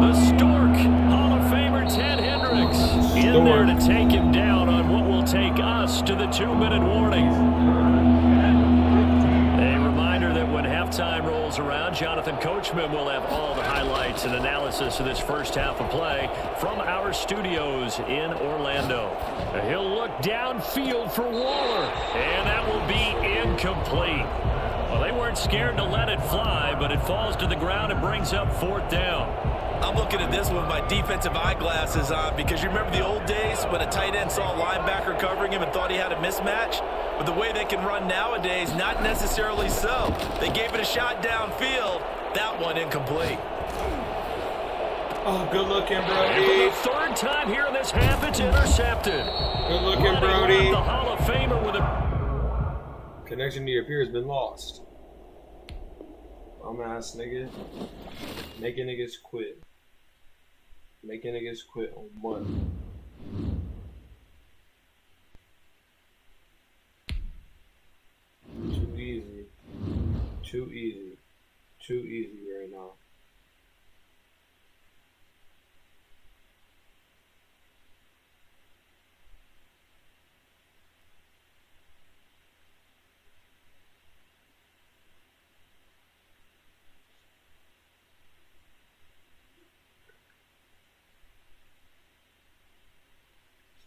The Stork, Hall of Famer Ted Hendricks, in there to take him down on what will take us to the 2-minute warning. A reminder that when halftime rolls around, Jonathan Coachman will have all the highlights and analysis of this first half of play from our studios in Orlando. He'll look downfield for Waller, and that will be incomplete. Well, they weren't scared to let it fly, but it falls to the ground and brings up 4th down. I'm looking at this with my defensive eyeglasses on, because you remember the old days when a tight end saw a linebacker covering him and thought he had a mismatch? With the way they can run nowadays, not necessarily so. They gave it a shot downfield. That one incomplete. Oh, good looking, Brody. And for the 3rd time here in this half, it's intercepted. Good looking, Brody. The Hall of Famer with a connection to your peer has been lost. Bum ass nigga. Making niggas quit. Making niggas quit on what? Too easy. Too easy. Too easy right now.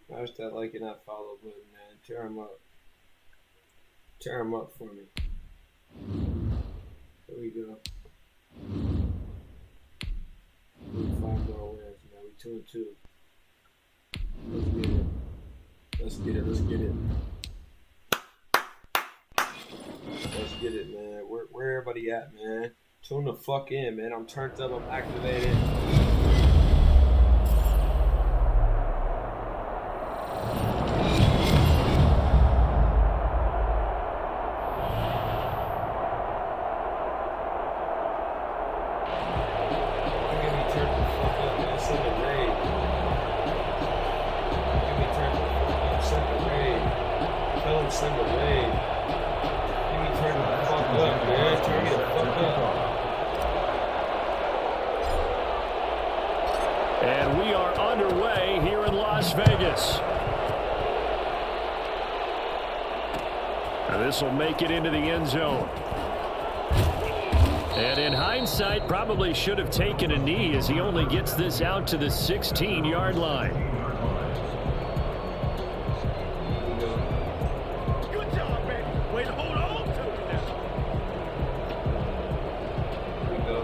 Smash that like and that follow button, man. Tear him up. Tear him up for me. Here we go. 5 more wins, man. We 2-2. Let's get it. Let's get it. Let's get it. Let's get it, man. Where everybody at, man? Tune the fuck in, man. I'm turned up. I'm activated. And we are underway here in Las Vegas. And this will make it into the end zone. And in hindsight, probably should have taken a knee as he only gets this out to the 16-yard line. Good job, man. Way to hold on to it now. Here we go.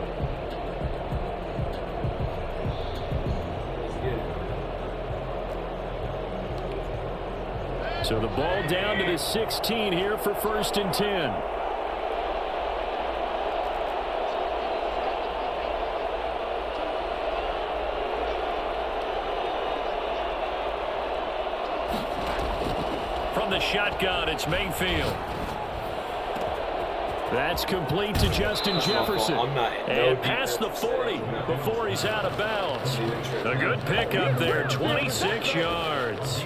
Let's get it. So the ball down to the 16 here for 1st and 10. From the shotgun, it's Mayfield. That's complete to Justin Jefferson. And past the 40 before he's out of bounds. A good pickup there, 26 yards.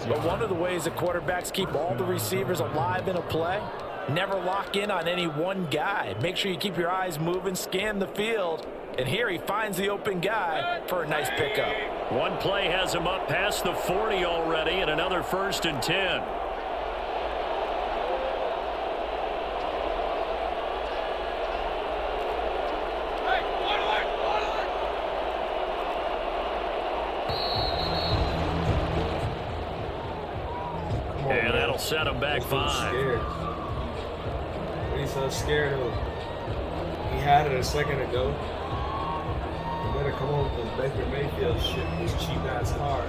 But one of the ways that quarterbacks keep all the receivers alive in a play, never lock in on any one guy. Make sure you keep your eyes moving, scan the field. And here he finds the open guy for a nice pickup. One play has him up past the 40 already, and another 1st and 10. And that'll set him back 5. He's so scared of. He had it a second ago. You better come on with this Baker Mayfield shit. This cheap ass car.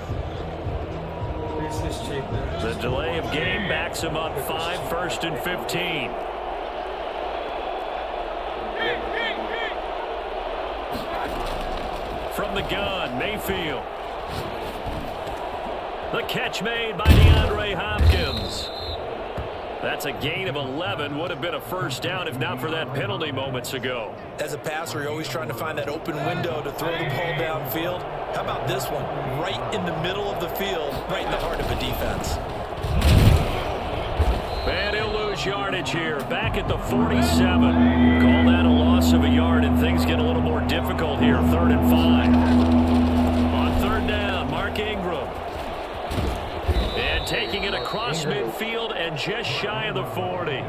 This is cheap, man. The delay of game backs him up 5, 1st and 15. From the gun, Mayfield. The catch made by DeAndre Hopkins. That's a gain of 11. Would have been a 1st down if not for that penalty moments ago. As a passer, you're always trying to find that open window to throw the ball downfield. How about this one? Right in the middle of the field, right in the heart of a defense. And he'll lose yardage here. Back at the 47. Call that a loss of a yard, and things get a little more difficult here. 3rd and 5. On 3rd down, Mark Ingram. And taking it across midfield and just shy of the 40.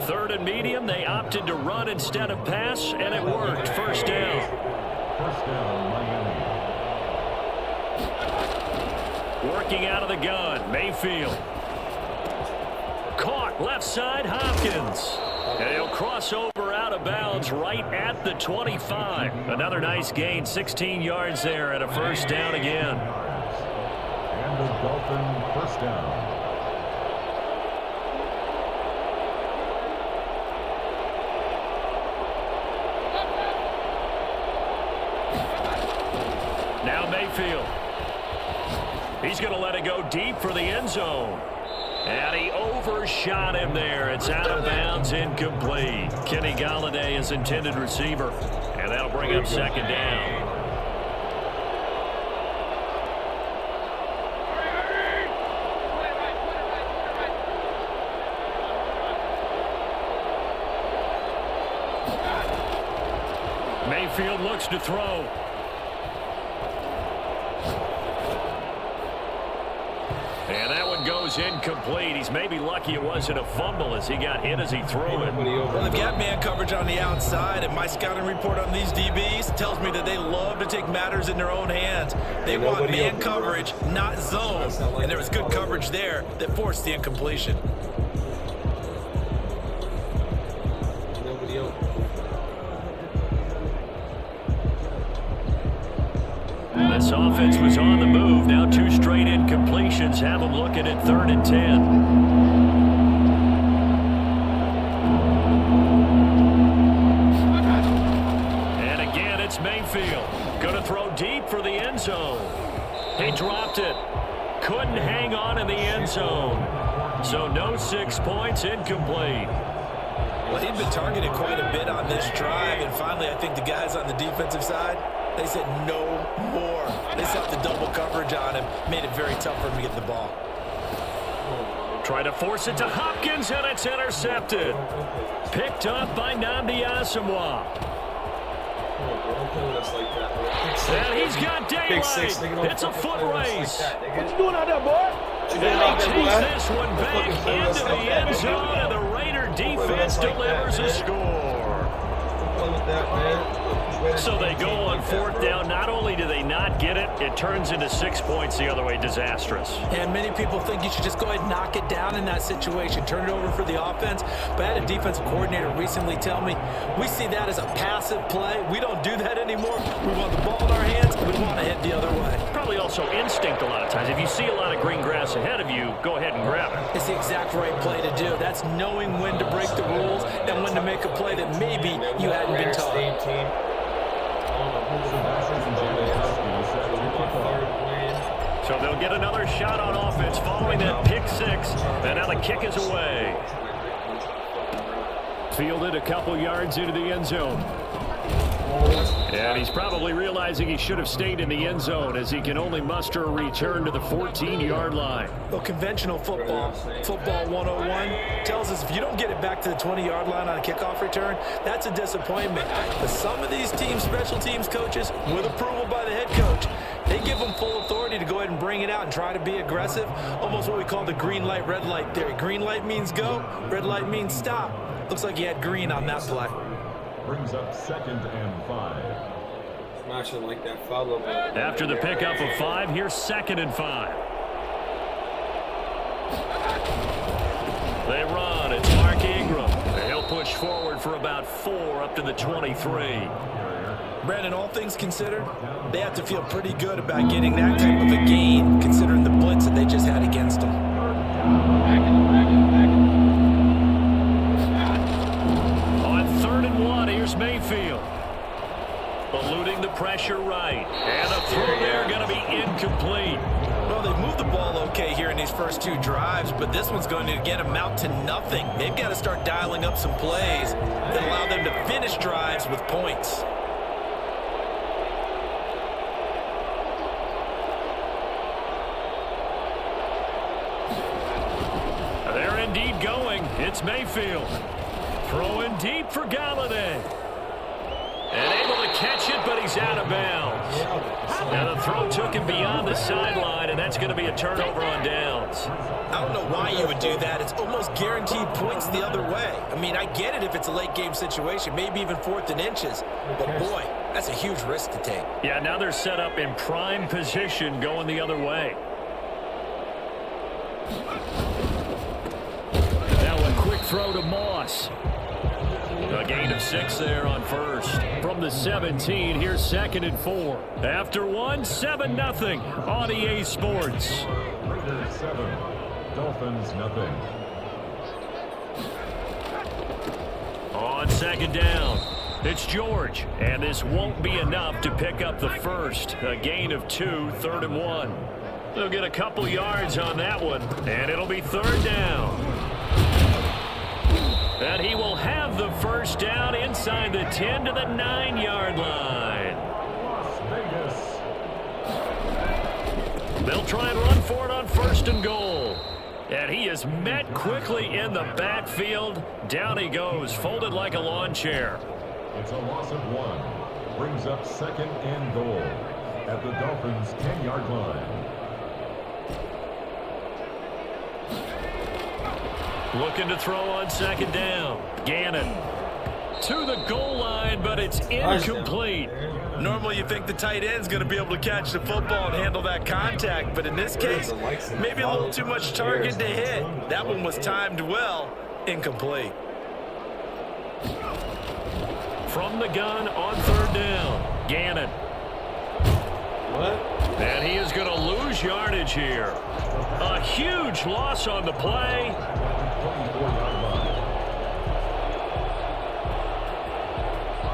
3rd and medium, they opted to run instead of pass, and it worked. 1st down. 1st down, Miami. Working out of the gun, Mayfield. Caught left side, Hopkins. And he'll cross over out of bounds right at the 25. Another nice gain, 16 yards there, and a 1st down again. And the Dolphin 1st down. Now Mayfield. He's going to let it go deep for the end zone. And he overshot him there. It's out of bounds, incomplete. Kenny Golladay is intended receiver. And that'll bring up 2nd down. Mayfield looks to throw. And that one goes incomplete. He's maybe lucky it wasn't a fumble as he got hit as he threw it. Well, they've got man coverage on the outside, and my scouting report on these DBs tells me that they love to take matters in their own hands. They want man coverage, not zone. And there was good coverage there that forced the incompletion. Nobody open. This offense was on the move. Now 2 straight incompletions have them looking at 3rd and 10. And again, it's Mayfield. Going to throw deep for the end zone. He dropped it. Couldn't hang on in the end zone. So no 6 points, incomplete. Well, he'd been targeted quite a bit on this drive, and finally I think the guys on the defensive side, they said no more. They set the double coverage on him, made it very tough for him to get the ball. Try to force it to Hopkins, and it's intercepted. Picked up by Nnamdi Asomugha. And he's got daylight. It's a foot race. What you doing out there, boy? And he takes this one back into the end zone, and the Raider defense delivers a score. With that, man. So they go on 4th down. Not only do they not get it, it turns into 6 points the other way. Disastrous. And many people think you should just go ahead and knock it down in that situation. Turn it over for the offense. But I had a defensive coordinator recently tell me, we see that as a passive play. We don't do that anymore. We want the ball in our hands. We want to head the other way. Probably also instinct a lot of times. If you see a lot of green grass ahead of you, go ahead and grab it. It's the exact right play to do. That's knowing when to break the rules and when to make a play that maybe you hadn't been taught. So they'll get another shot on offense following that pick 6. And now the kick is away. Fielded a couple yards into the end zone. And he's probably realizing he should have stayed in the end zone as he can only muster a return to the 14-yard line. Well, conventional football 101, tells us if you don't get it back to the 20-yard line on a kickoff return, that's a disappointment. But some of these teams, special teams coaches, with approval by the head coach, they give them full authority to go ahead and bring it out and try to be aggressive. Almost what we call the green light, red light theory. Green light means go, red light means stop. Looks like he had green on that play. Brings up 2nd and 5. Smashing like that follow. After the pickup of 5, here's 2nd and 5. They run. It's Mark Ingram. He'll push forward for about 4 up to the 23. Brandon, all things considered, they have to feel pretty good about getting that type of a gain, considering the blitz that they just had against them. On 3rd and 1, here's Mayfield. Eluding the pressure right. And the throw there going to be incomplete. Well, they've moved the ball okay here in these first 2 drives, but this one's going to again amount to nothing. They've got to start dialing up some plays that allow them to finish drives with points. They're indeed going. It's Mayfield. Throwing deep for Galladay. And able to catch it, but he's out of bounds. Now the throw took him beyond the sideline, and that's going to be a turnover on downs. I don't know why you would do that. It's almost guaranteed points the other way. I mean, I get it if it's a late game situation, maybe even 4th and inches. But boy, that's a huge risk to take. Yeah, now they're set up in prime position going the other way. Now a quick throw to Moss. A gain of 6 there on 1st. From the 17, here's 2nd and 4. After 1, 7-0 on EA Sports. Raiders 7, Dolphins nothing. On 2nd down, it's George. And this won't be enough to pick up the 1st. A gain of 2, 3rd and 1. They'll get a couple yards on that one, and it'll be 3rd down. And he will have the 1st down inside the 10 to the 9-yard line. Las Vegas. They'll try and run for it on 1st and goal. And he is met quickly in the backfield. Down he goes, folded like a lawn chair. It's a loss of 1. Brings up 2nd and goal at the Dolphins' 10-yard line. Looking to throw on 2nd down. Gannon to the goal line, but it's incomplete. Normally you think the tight end's going to be able to catch the football and handle that contact, but in this case, maybe a little too much target to hit. That one was timed well, incomplete. From the gun on 3rd down, Gannon. And he is going to lose yardage here. A huge loss on the play.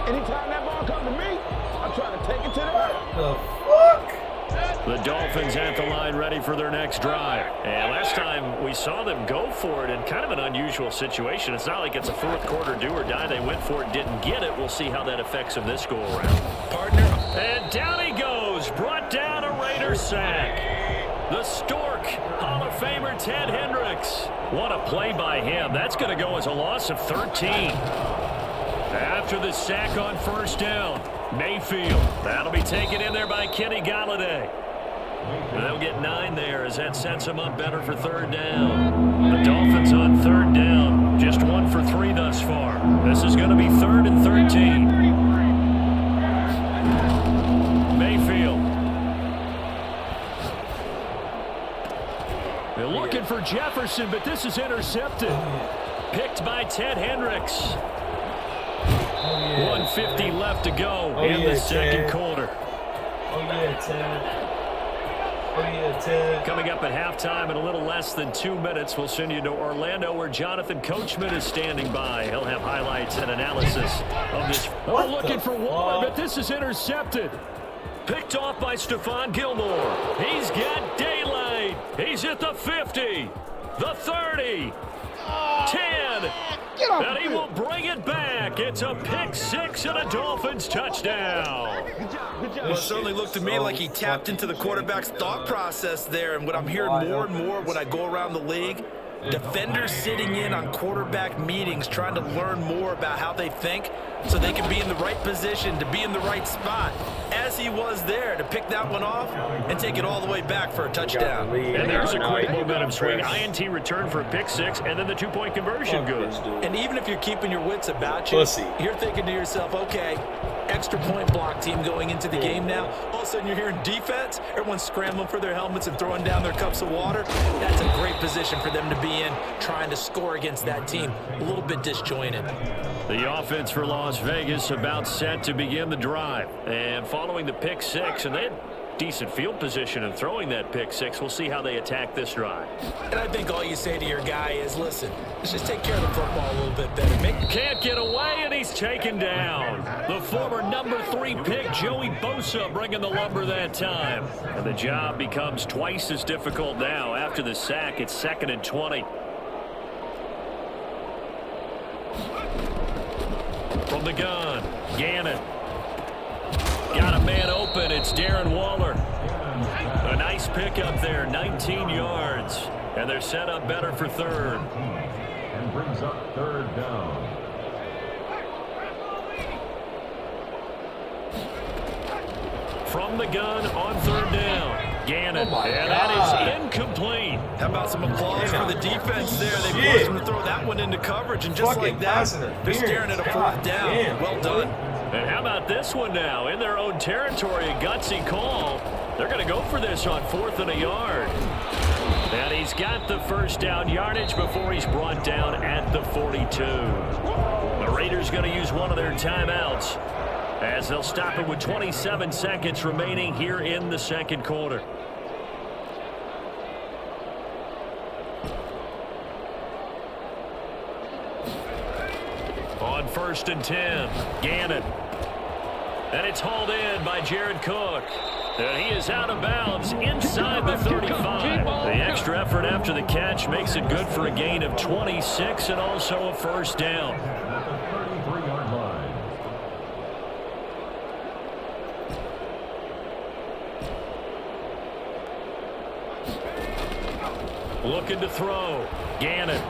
Anytime that ball comes to me, I'm trying to take it to the right. The fuck? The Dolphins at the line ready for their next drive. And last time we saw them go for it in kind of an unusual situation. It's not like it's a 4th quarter do or die. They went for it, didn't get it. We'll see how that affects them this go-around. Partner. And down he goes. Brought down a Raider sack. The Stork, Hall of Famer Ted Hendricks. What a play by him. That's going to go as a loss of 13. After the sack on 1st down, Mayfield. That'll be taken in there by Kenny Galladay. They'll get 9 there as that sets them up better for 3rd down. The Dolphins on 3rd down, just 1 for 3 thus far. This is going to be 3rd and 13. looking for Jefferson, but this is intercepted. Picked by Ted Hendricks. 150 left to go in the second quarter. Oh, yeah, Ted. Oh, yeah, Ted. Coming up at halftime in a little less than 2 minutes, we'll send you to Orlando where Jonathan Coachman is standing by. He'll have highlights and analysis of this. Oh, looking for Waller, but this is intercepted. Picked off by Stephon Gilmore. He's got daylight. He's at the 50, the 30, 10, and he will bring it back. It's a pick six and a Dolphins touchdown. Well, it certainly looked to me like he tapped into the quarterback's thought process there. And what I'm hearing more and more when I go around the league, defenders sitting in on quarterback meetings trying to learn more about how they think so they can be in the right position to be in the right spot, as he was there to pick that one off and take it all the way back for a touchdown. And there's a quick momentum swing. INT return for a pick six, and then the two-point conversion goes. And even if you're keeping your wits about you, you're thinking to yourself, okay, extra point block team going into the game now. All of a sudden you're hearing defense, everyone's scrambling for their helmets and throwing down their cups of water. That's a great position for them to be in, trying to score against that team. A little bit disjointed. The offense for Las Vegas about set to begin the drive. And following the pick six, and they had decent field position in throwing that pick six. We'll see how they attack this drive. And I think all you say to your guy is, listen, let's just take care of the football a little bit better. Can't get away, and he's taken down. The former number 3 pick, Joey Bosa, bringing the lumber that time. And the job becomes twice as difficult now. After the sack, it's 2nd and 20. From the gun, Gannon. Got a man open. It's Darren Waller. A nice pickup there, 19 yards. And they're set up better for third. And brings up 3rd down. From the gun on 3rd down. Gannon. And that is incomplete. How about some applause for the defense there? They forced him to throw that one into coverage, and just like that, they're staring at a 4th down. Well done. And how about this one now? In their own territory, a gutsy call. They're going to go for this on 4th and a yard. And he's got the 1st down yardage before he's brought down at the 42. The Raiders going to use one of their timeouts as they'll stop it with 27 seconds remaining here in the second quarter. On 1st and 10, Gannon. And it's hauled in by Jared Cook. And he is out of bounds inside the 35. The extra effort after the catch makes it good for a gain of 26 and also a 1st down. At the 33-yard line. Looking to throw. Gannon.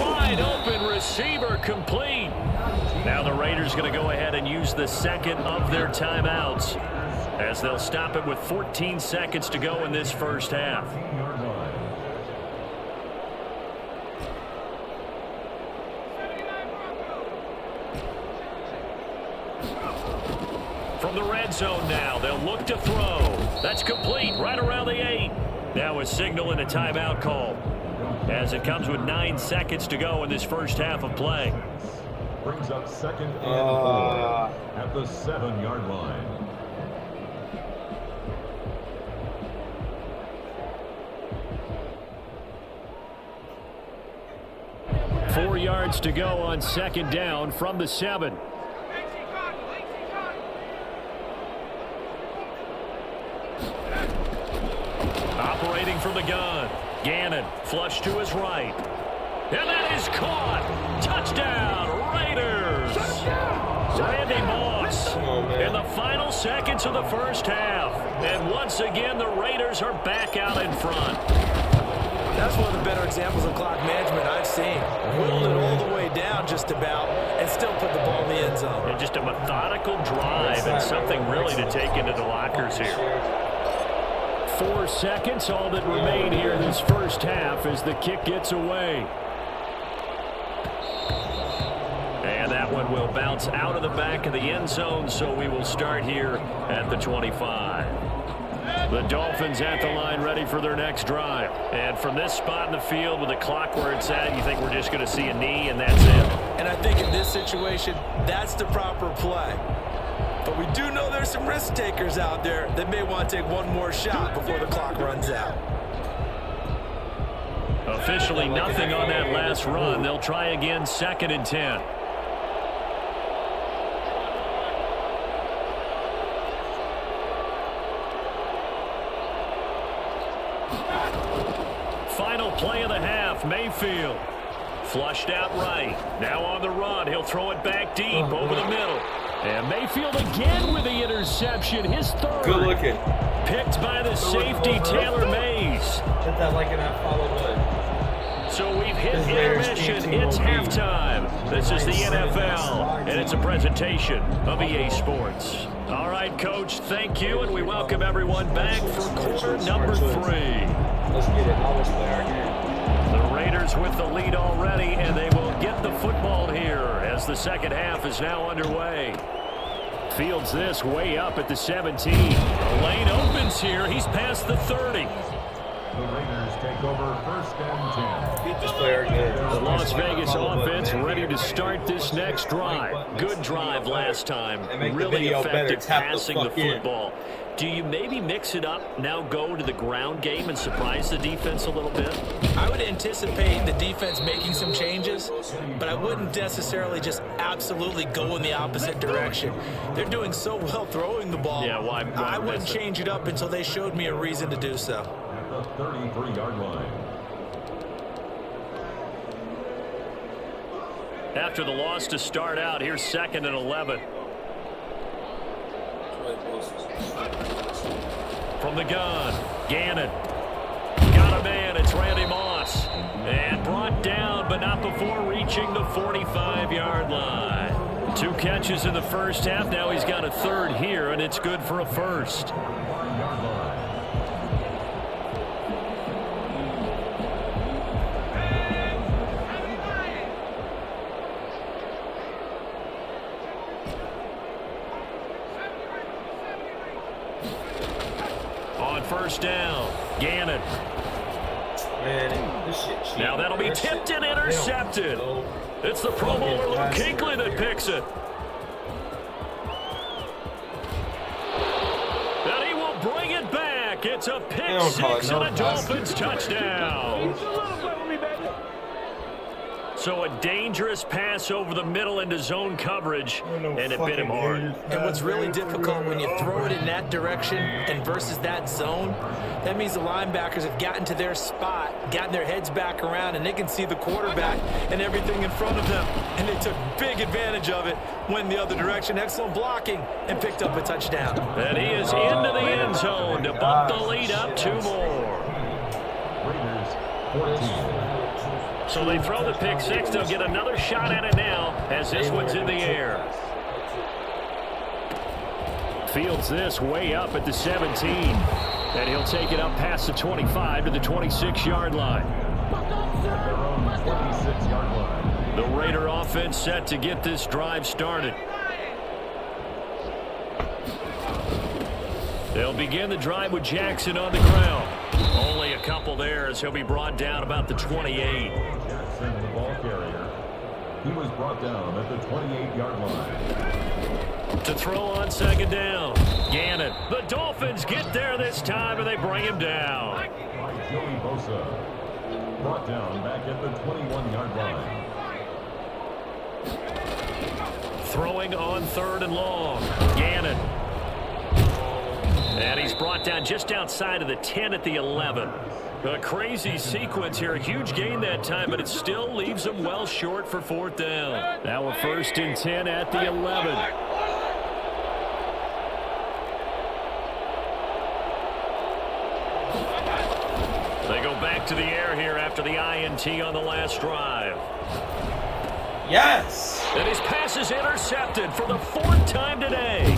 Wide open receiver, complete. Now the Raiders going to go ahead and use the 2nd of their timeouts as they'll stop it with 14 seconds to go in this first half. From the red zone now, they'll look to throw. That's complete right around the 8. Now a signal and a timeout call as it comes with 9 seconds to go in this first half of play. Brings up 2nd and 4 at the 7-yard line. Four yards to go on 2nd down from the 7. Operating from the gun. Gannon, flush to his right. And that is caught. Touchdown, Raiders. Randy Moss in the final seconds of the first half. And once again, the Raiders are back out in front. That's one of the better examples of clock management I've seen. Whittled it all the way down just about and still put the ball in the end zone. And just a methodical drive and something really to take into the lockers here. 4 seconds, all that remain here in this first half as the kick gets away. And that one will bounce out of the back of the end zone, so we will start here at the 25. The Dolphins at the line ready for their next drive. And from this spot in the field with the clock where it's at, you think we're just going to see a knee and that's it? And I think in this situation, that's the proper play. But we do know there's some risk takers out there that may want to take one more shot before the clock runs out. Officially nothing on that last run. They'll try again, 2nd and 10. Final play of the half, Mayfield. Flushed out right. Now on the run. He'll throw it back deep over the middle. And Mayfield again with the interception. His 3rd. Good looking. Picked by the safety, Taylor Mays. Hit that like in that follow button. So we've hit intermission. It's halftime. This is the NFL, and it's a presentation of EA Sports. All right, Coach, thank you, and we welcome everyone back for quarter number 3. Let's get it. Now let's play our game. The Raiders with the lead already, and they will get the football here as the second half is now underway. Fields this way up at the 17. The lane opens here. He's past the 30. The Raiders take over 1st and 10. Just play our game. The Las Vegas offense ready to start this next drive. Good drive last time. Really effective passing the football. Do you maybe mix it up, now go to the ground game and surprise the defense a little bit? I would anticipate the defense making some changes, but I wouldn't necessarily just absolutely go in the opposite direction. They're doing so well throwing the ball. Yeah, why I wouldn't change it up until they showed me a reason to do so. At the 33-yard line. After the loss to start out, here's 2nd and 11. From the gun, Gannon. Got a man, it's Randy Moss. And brought down, but not before reaching the 45-yard line. 2 catches in the first half, now he's got a 3rd here, and it's good for a 1st. On 1st down, Gannon. Man, this shit cheap. Now that'll be tipped and intercepted. It's the Pro Bowler Luke Kuechly that picks it. And he will bring it back. It's a pick 6 and a Dolphins touchdown. So a dangerous pass over the middle into zone coverage, and it bit him hard. And what's really difficult when you throw it in that direction and versus that zone, that means the linebackers have gotten to their spot, gotten their heads back around, and they can see the quarterback and everything in front of them. And they took big advantage of it, went the other direction, excellent blocking, and picked up a touchdown. And he is into the end zone to bump the lead up 2 more. Raiders 14. So they throw the pick 6. They'll get another shot at it now as this one's in the air. Fields this way up at the 17. And he'll take it up past the 25 to the 26-yard line. At their own 26-yard line. The Raider offense set to get this drive started. They'll begin the drive with Jackson on the ground. Only a couple there as he'll be brought down about the 28. Jackson, the ball carrier. He was brought down at the 28-yard line. To throw on 2nd down. Gannon. The Dolphins get there this time, and they bring him down. By Joey Bosa. Brought down back at the 21-yard line. Throwing on 3rd and long. Gannon. And he's brought down just outside of the 10 at the 11. A crazy sequence here. A huge gain that time, but it still leaves him well short for 4th down. Now a 1st and 10 at the 11. They go back to the air here after the INT on the last drive. Yes! And his pass is intercepted for the 4th time today.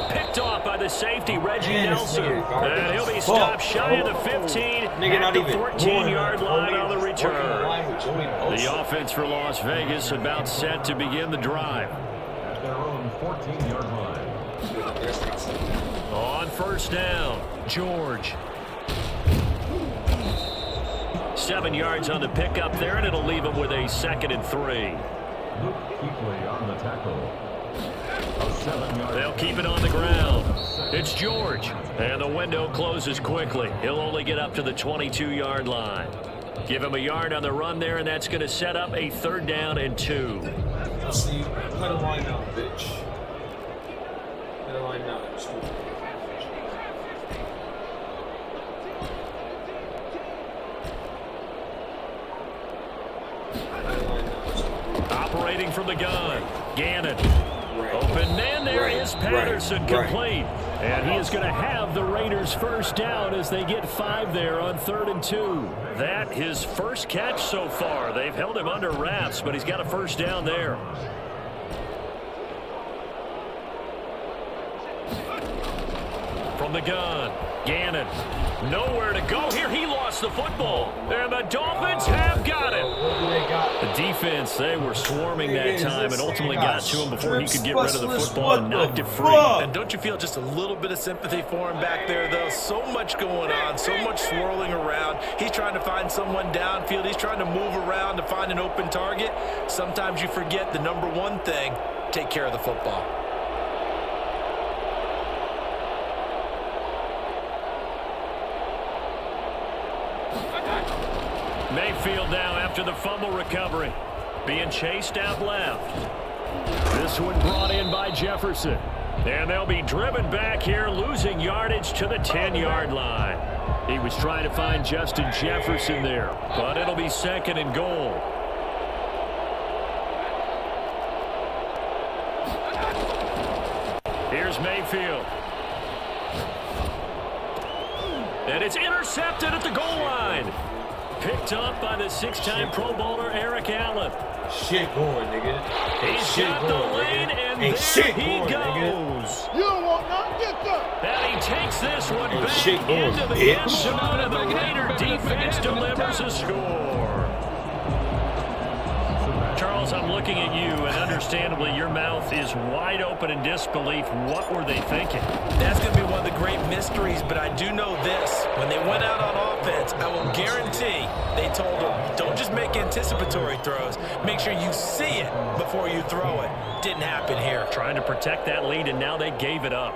Picked off by the safety, Reggie Nelson. And he'll be stopped shy of the 15 at the 14-yard line on the return. The offense for Las Vegas about set to begin the drive. At their own 14-yard line. On first down, George. 7 yards on the pickup there, and it'll leave him with a 2nd and 3. Luke Kuechly on the tackle. They'll keep it on the ground. It's George, and the window closes quickly. He'll only get up to the 22-yard line. Give him a yard on the run there, and that's going to set up a 3rd down and 2. Let's see. Play the line now, bitch. Play the line now. Operating from the gun, Gannon. Open man, there is Patterson complete. And he is going to have the Raiders first down as they get 5 there on 3rd and 2. That his first catch so far. They've held him under wraps, but he's got a first down there. From the gun, Gannon. Nowhere to go here. He lost the football. And the Dolphins have got it. The defense, they were swarming that time and ultimately got to him before he could get rid of the football and knocked it free. And don't you feel just a little bit of sympathy for him back there, though? So much going on, so much swirling around. He's trying to find someone downfield. He's trying to move around to find an open target. Sometimes you forget the number one thing, take care of the football. Mayfield now after the fumble recovery. Being chased out left. This one brought in by Jefferson. And they'll be driven back here, losing yardage to the 10-yard line. He was trying to find Justin Jefferson there, but it'll be 2nd and goal. Here's Mayfield. And it's intercepted at the goal line. Picked up by the 6-time Pro Bowler Eric Allen. Shit going, nigga. He's got the lane, and there he goes. You don't want none, get that. And he takes this one back into the end zone, and the Raider defense delivers a score. Charles, I'm looking at you, and understandably, your mouth is wide open in disbelief. What were they thinking? That's going to be one of the great mysteries, but I do know this. When they went out on offense, I will guarantee they told them, don't just make anticipatory throws. Make sure you see it before you throw it. Didn't happen here. Trying to protect that lead, and now they gave it up.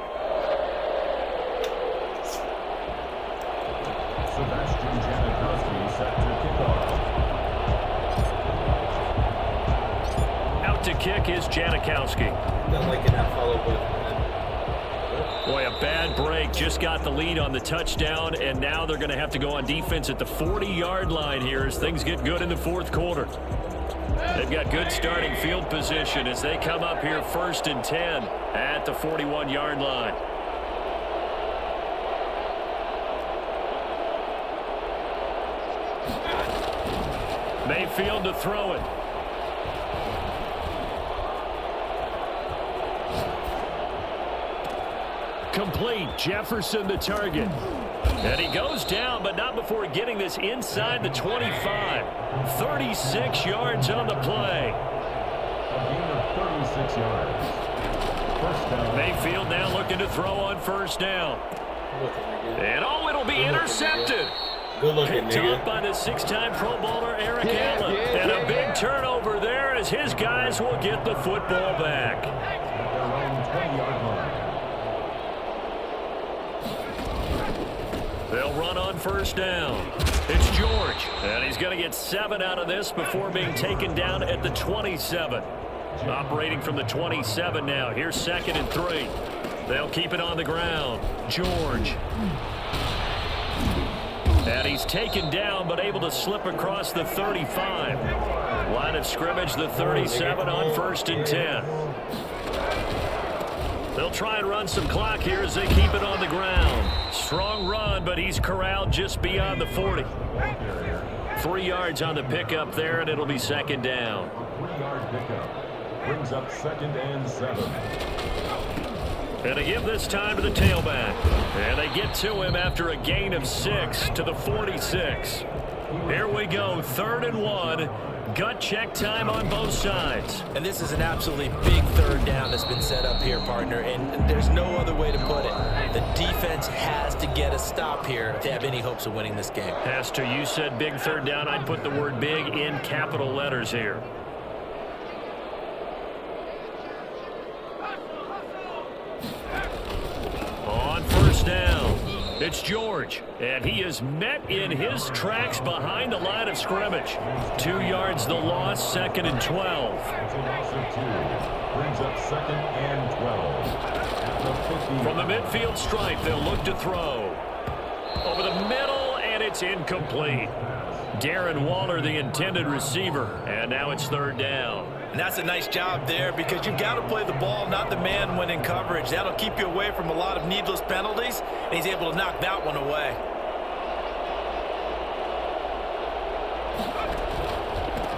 Sebastian Janikowski set to kick off. Out to kick is Janikowski. Not liking that follow button. Boy, a bad break. Just got the lead on the touchdown, and now they're going to have to go on defense at the 40-yard line here as things get good in the 4th quarter. They've got good starting field position as they come up here 1st and 10 at the 41-yard line. Mayfield to throw it. Complete. Jefferson the target. And he goes down, but not before getting this inside the 25. 36 yards on the play. A gain of 36 yards. First down. Mayfield now looking to throw on first down. And it'll be intercepted. Good looking, Picked up by the 6-time Pro Bowler Eric Allen. And a big turnover there as his guys will get the football back. At their own 20-yard line. They'll run on first down. It's George, and he's going to get 7 out of this before being taken down at the 27. Operating from the 27 now. Here's 2nd and 3. They'll keep it on the ground. George. And he's taken down, but able to slip across the 35. Line of scrimmage, the 37 on 1st and 10. They'll try and run some clock here as they keep it on the ground. Strong run, but he's corralled just beyond the 40. 3 yards on the pickup there, and it'll be 2nd down. 3-yard pickup brings up 2nd and 7. And they give this time to the tailback. And they get to him after a gain of 6 to the 46. Here we go, 3rd and 1. Gut check time on both sides. And this is an absolutely big 3rd down that's been set up here, partner, and there's no other way to put it. The defense has to get a stop here to have any hopes of winning this game. Pastor, you said big 3rd down. I'd put the word big in capital letters here. On 1st down, it's George, and he is met in his tracks behind the line of scrimmage. 2 yards the loss, 2nd and 12. It's a loss of 2. Brings up 2nd and 12. At the 50. From the midfield stripe, they'll look to throw. Over the middle, and it's incomplete. Darren Waller, the intended receiver, and now it's 3rd down. And that's a nice job there because you've got to play the ball, not the man when in coverage. That'll keep you away from a lot of needless penalties, and he's able to knock that one away.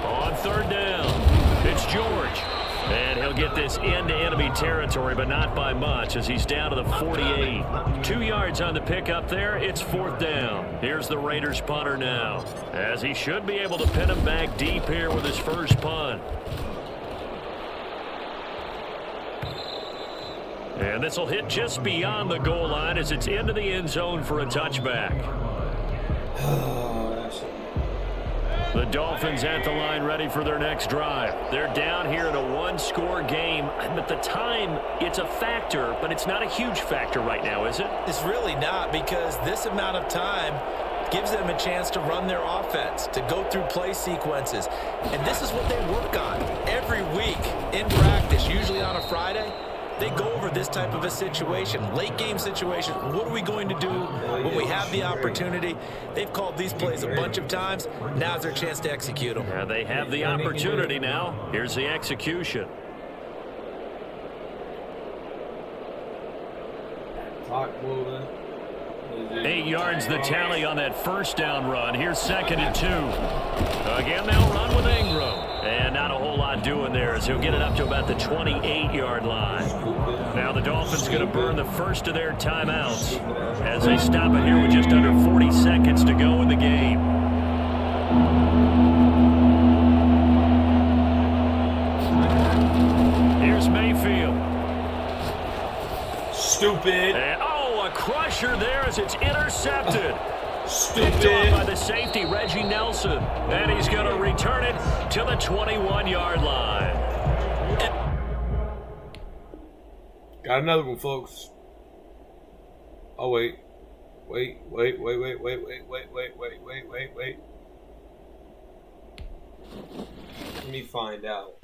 On 3rd down, it's George. And he'll get this into enemy territory, but not by much as he's down to the 48. 2 yards on the pickup there. It's 4th down. Here's the Raiders punter now, as he should be able to pin him back deep here with his first punt. And this will hit just beyond the goal line as it's into the end zone for a touchback. The Dolphins at the line ready for their next drive. They're down here in a 1-score game. At the time, it's a factor, but it's not a huge factor right now, is it? It's really not, because this amount of time gives them a chance to run their offense, to go through play sequences. And this is what they work on every week in practice, usually on a Friday. They go over this type of a situation, late game situation. What are we going to do when we have the opportunity? They've called these plays a bunch of times. Now's their chance to execute them. And they have the opportunity now. Here's the execution. Clock moving. 8 yards the tally on that 1st down run. Here's 2nd and 2. Again, they'll run with Ingram. And not a whole lot doing there as he'll get it up to about the 28-yard line. Now the Dolphins going to burn the first of their timeouts as they stop it here with just under 40 seconds to go in the game. Here's Mayfield. Stupid. And, a crusher there as it's intercepted. Stupid. Picked off by the safety, Reggie Nelson. And he's going to return it to the 21-yard line. Got another one, folks. Oh, wait. Wait. Let me find out.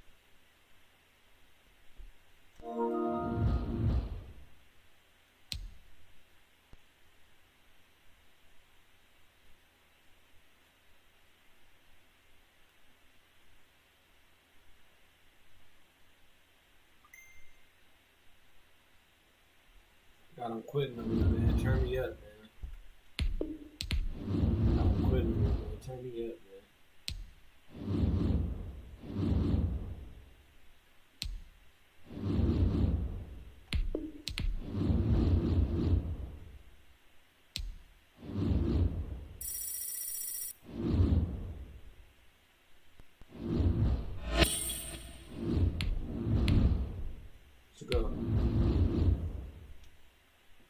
God, I'm quitting them, man. Turn me up, man. I'm quitting them, man. Turn me up, man.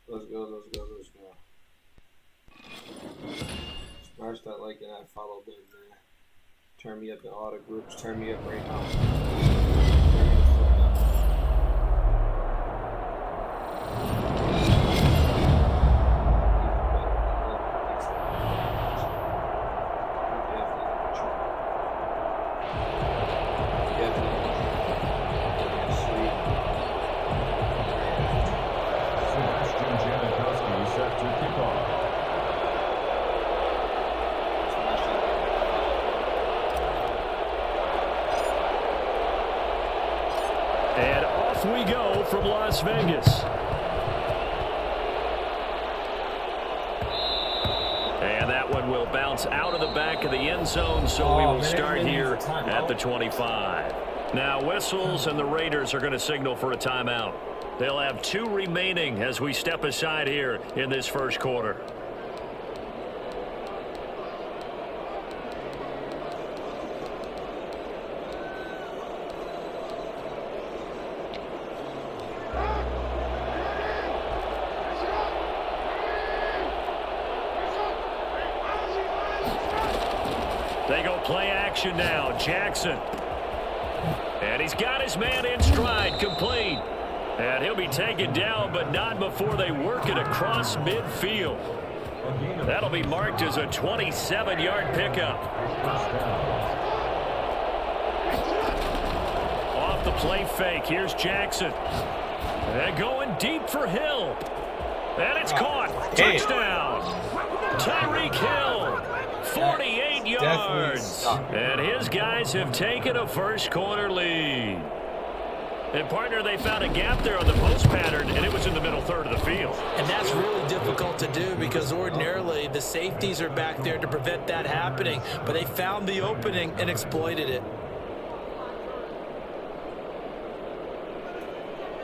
Let's go. Let's go. Smash that like and that follow button, man. Turn me up in all the groups. Turn me up right now. And off we go from Las Vegas. And that one will bounce out of the back of the end zone, so we will start here at the 25. Now whistles, and the Raiders are going to signal for a timeout. They'll have 2 remaining as we step aside here in this first quarter. They go play action now. Jackson. And he's got his man in stride, complete. And he'll be taken down, but not before they work it across midfield. That'll be marked as a 27-yard pickup. Off the play fake, here's Jackson. And going deep for Hill. And it's caught. Touchdown. Tyreek Hill. 48 yards. And his guys have taken a first quarter lead. And, partner, they found a gap there on the post pattern, and it was in the middle third of the field. And that's really difficult to do because ordinarily the safeties are back there to prevent that happening. But they found the opening and exploited it.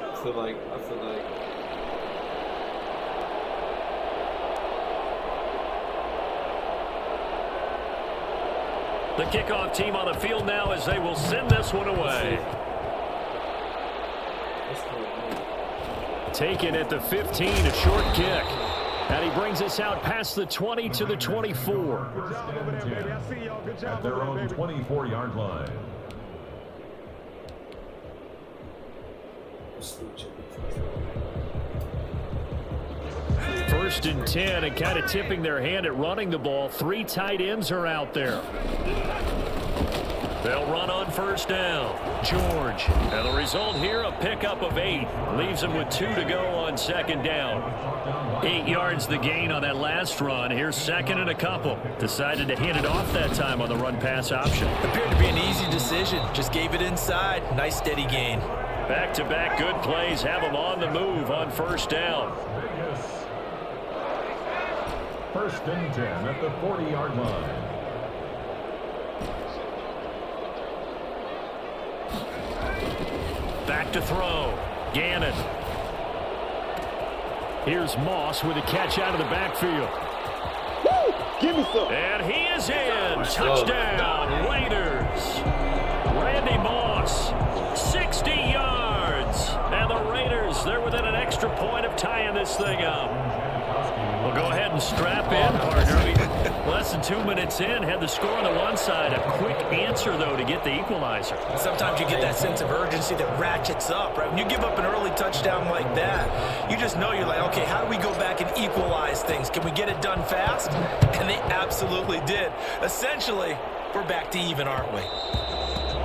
I feel like the kickoff team on the field now as they will send this one away. Taken at the 15, a short kick. And he brings us out past the 20 to the 24. At their own 24-yard line. First and 10, and kind of tipping their hand at running the ball. 3 tight ends are out there. They'll run on first down. George. And the result here, a pickup of 8. Leaves them with 2 to go on second down. 8 yards the gain on that last run. Here's second and a couple. Decided to hand it off that time on the run-pass option. Appeared to be an easy decision. Just gave it inside. Nice steady gain. Back-to-back good plays have them on the move on first down. First and 10 at the 40-yard line. Back to throw. Gannon. Here's Moss with a catch out of the backfield. Woo! Give me some. And he is in. Touchdown, Raiders. Randy Moss, 60 yards. And the Raiders, they're within an extra point of tying this thing up. We'll go ahead and strap in, partner. Less than 2 minutes in, had the score on the one side. A quick answer, though, to get the equalizer. Sometimes you get that sense of urgency that ratchets up, right? When you give up an early touchdown like that, you just know you're like, okay, how do we go back and equalize things? Can we get it done fast? And they absolutely did. Essentially, we're back to even, aren't we?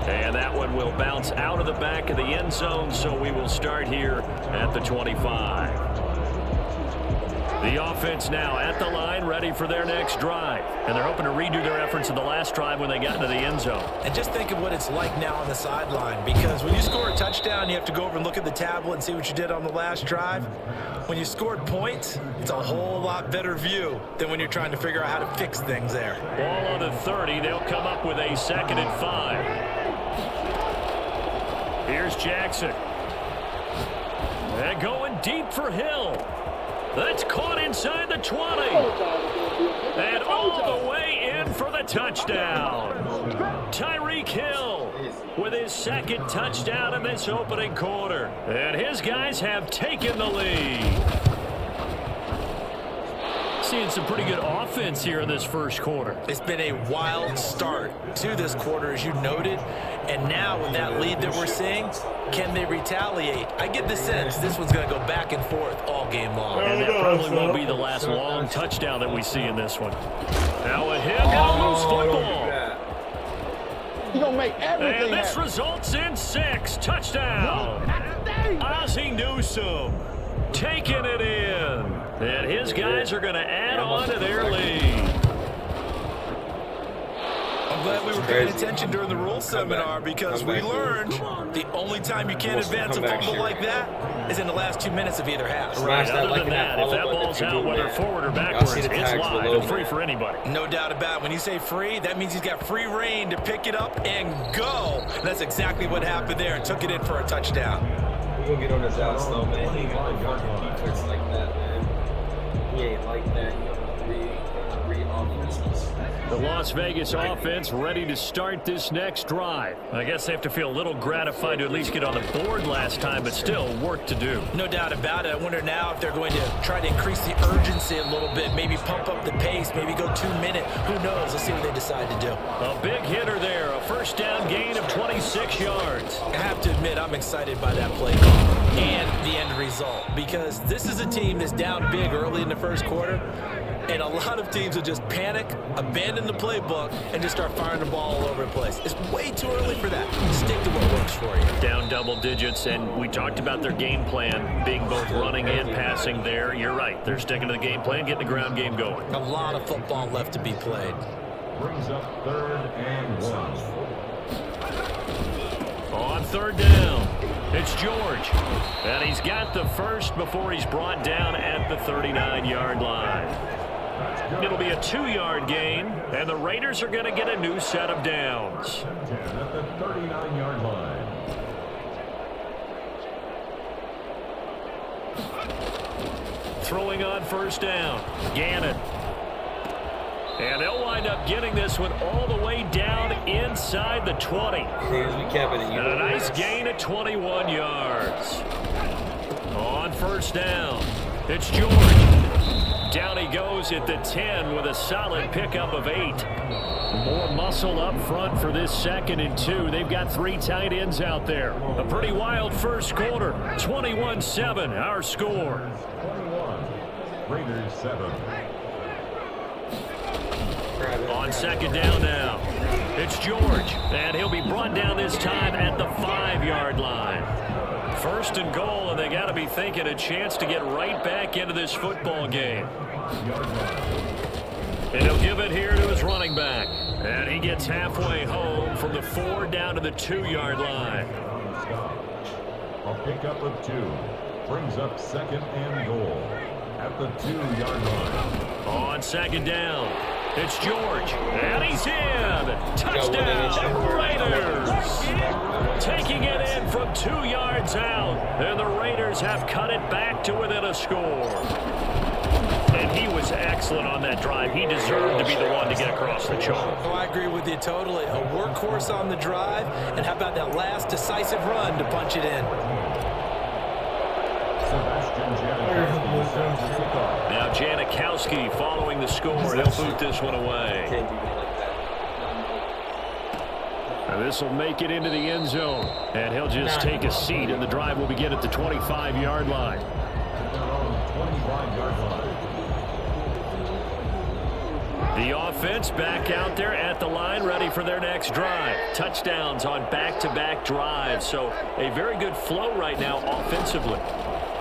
And that one will bounce out of the back of the end zone, so we will start here at the 25. The offense now at the line, ready for their next drive. And they're hoping to redo their efforts in the last drive when they got into the end zone. And just think of what it's like now on the sideline, because when you score a touchdown, you have to go over and look at the tablet and see what you did on the last drive. When you scored points, it's a whole lot better view than when you're trying to figure out how to fix things there. Ball on the 30. They'll come up with a 2nd and 5. Here's Jackson. And going deep for Hill. That's caught inside the 20. And all the way in for the touchdown. Tyreek Hill with his 2nd touchdown in this opening quarter. And his guys have taken the lead. Seeing some pretty good offense here in this first quarter. It's been a wild start to this quarter, as you noted. And now with that lead that we're seeing, can they retaliate? I get the sense this one's going to go back and forth all game long. And that probably won't be the last long touchdown that we see in this one. Now a hit on loose football. You're going to make everything And this happen. results in 6. Touchdown. Ozzie Newsome taking it in. And his guys are going to add on to their lead. I'm glad we were paying attention during the rules seminar, because we learned the only time you can't advance a fumble like that is in the last 2 minutes of either half. Right, other than that, if that ball's out, whether forward or backwards, it's live and free for anybody. No doubt about it. When you say free, that means he's got free reign to pick it up and go. And that's exactly what happened there, and took it in for a touchdown. He's gonna get on his ass though, man. He ain't got no fucking defense like that, man. He ain't like that. He don't read offenses. The Las Vegas offense ready to start this next drive. I guess they have to feel a little gratified to at least get on the board last time, but still work to do. No doubt about it. I wonder now if they're going to try to increase the urgency a little bit, maybe pump up the pace, maybe go 2 minute. Who knows? Let's see what they decide to do. A big hitter there, a first down gain of 26 yards. I have to admit, I'm excited by that play call and the end result, because this is a team that's down big early in the first quarter, and a lot of teams will just panic, abandon the playbook, and just start firing the ball all over the place. It's way too early for that. Stick to what works for you. Down double digits, and we talked about their game plan being both running and passing there. You're right. They're sticking to the game plan, getting the ground game going. A lot of football left to be played. Brings up 3rd and 1. On 3rd down, it's George. And he's got the first before he's brought down at the 39-yard line. It'll be a 2-yard gain, and the Raiders are going to get a new set of downs. 10 at the 39-yard line. Throwing on 1st down, Gannon. And they'll wind up getting this one all the way down inside the 20. And a nice gain at 21 yards. On 1st down, it's George. Down he goes at the 10 with a solid pickup of 8. More muscle up front for this 2nd and 2. They've got 3 tight ends out there. A pretty wild first quarter. 21-7, our score. 21. Raiders 7. On 2nd down now, it's George, and he'll be brought down this time at the 5-yard line. 1st and goal, and they got to be thinking a chance to get right back into this football game. And he'll give it here to his running back, and he gets halfway home from the 4 down to the 2-yard line. A pickup of 2 brings up 2nd and goal at the 2-yard line. On 2nd down, it's George, and he's in. Touchdown, Raiders. Taking it in from 2 yards out, and the Raiders have cut it back to within a score. And he was excellent on that drive. He deserved to be the one to get across the chalk. Oh, I agree with you totally. A workhorse on the drive, and how about that last decisive run to punch it in? Now Janikowski following the score. He'll boot this one away. And this will make it into the end zone. And he'll just take a seat, and the drive will begin at the 25-yard line. The offense back out there at the line, ready for their next drive. Touchdowns on back-to-back drives. So a very good flow right now offensively.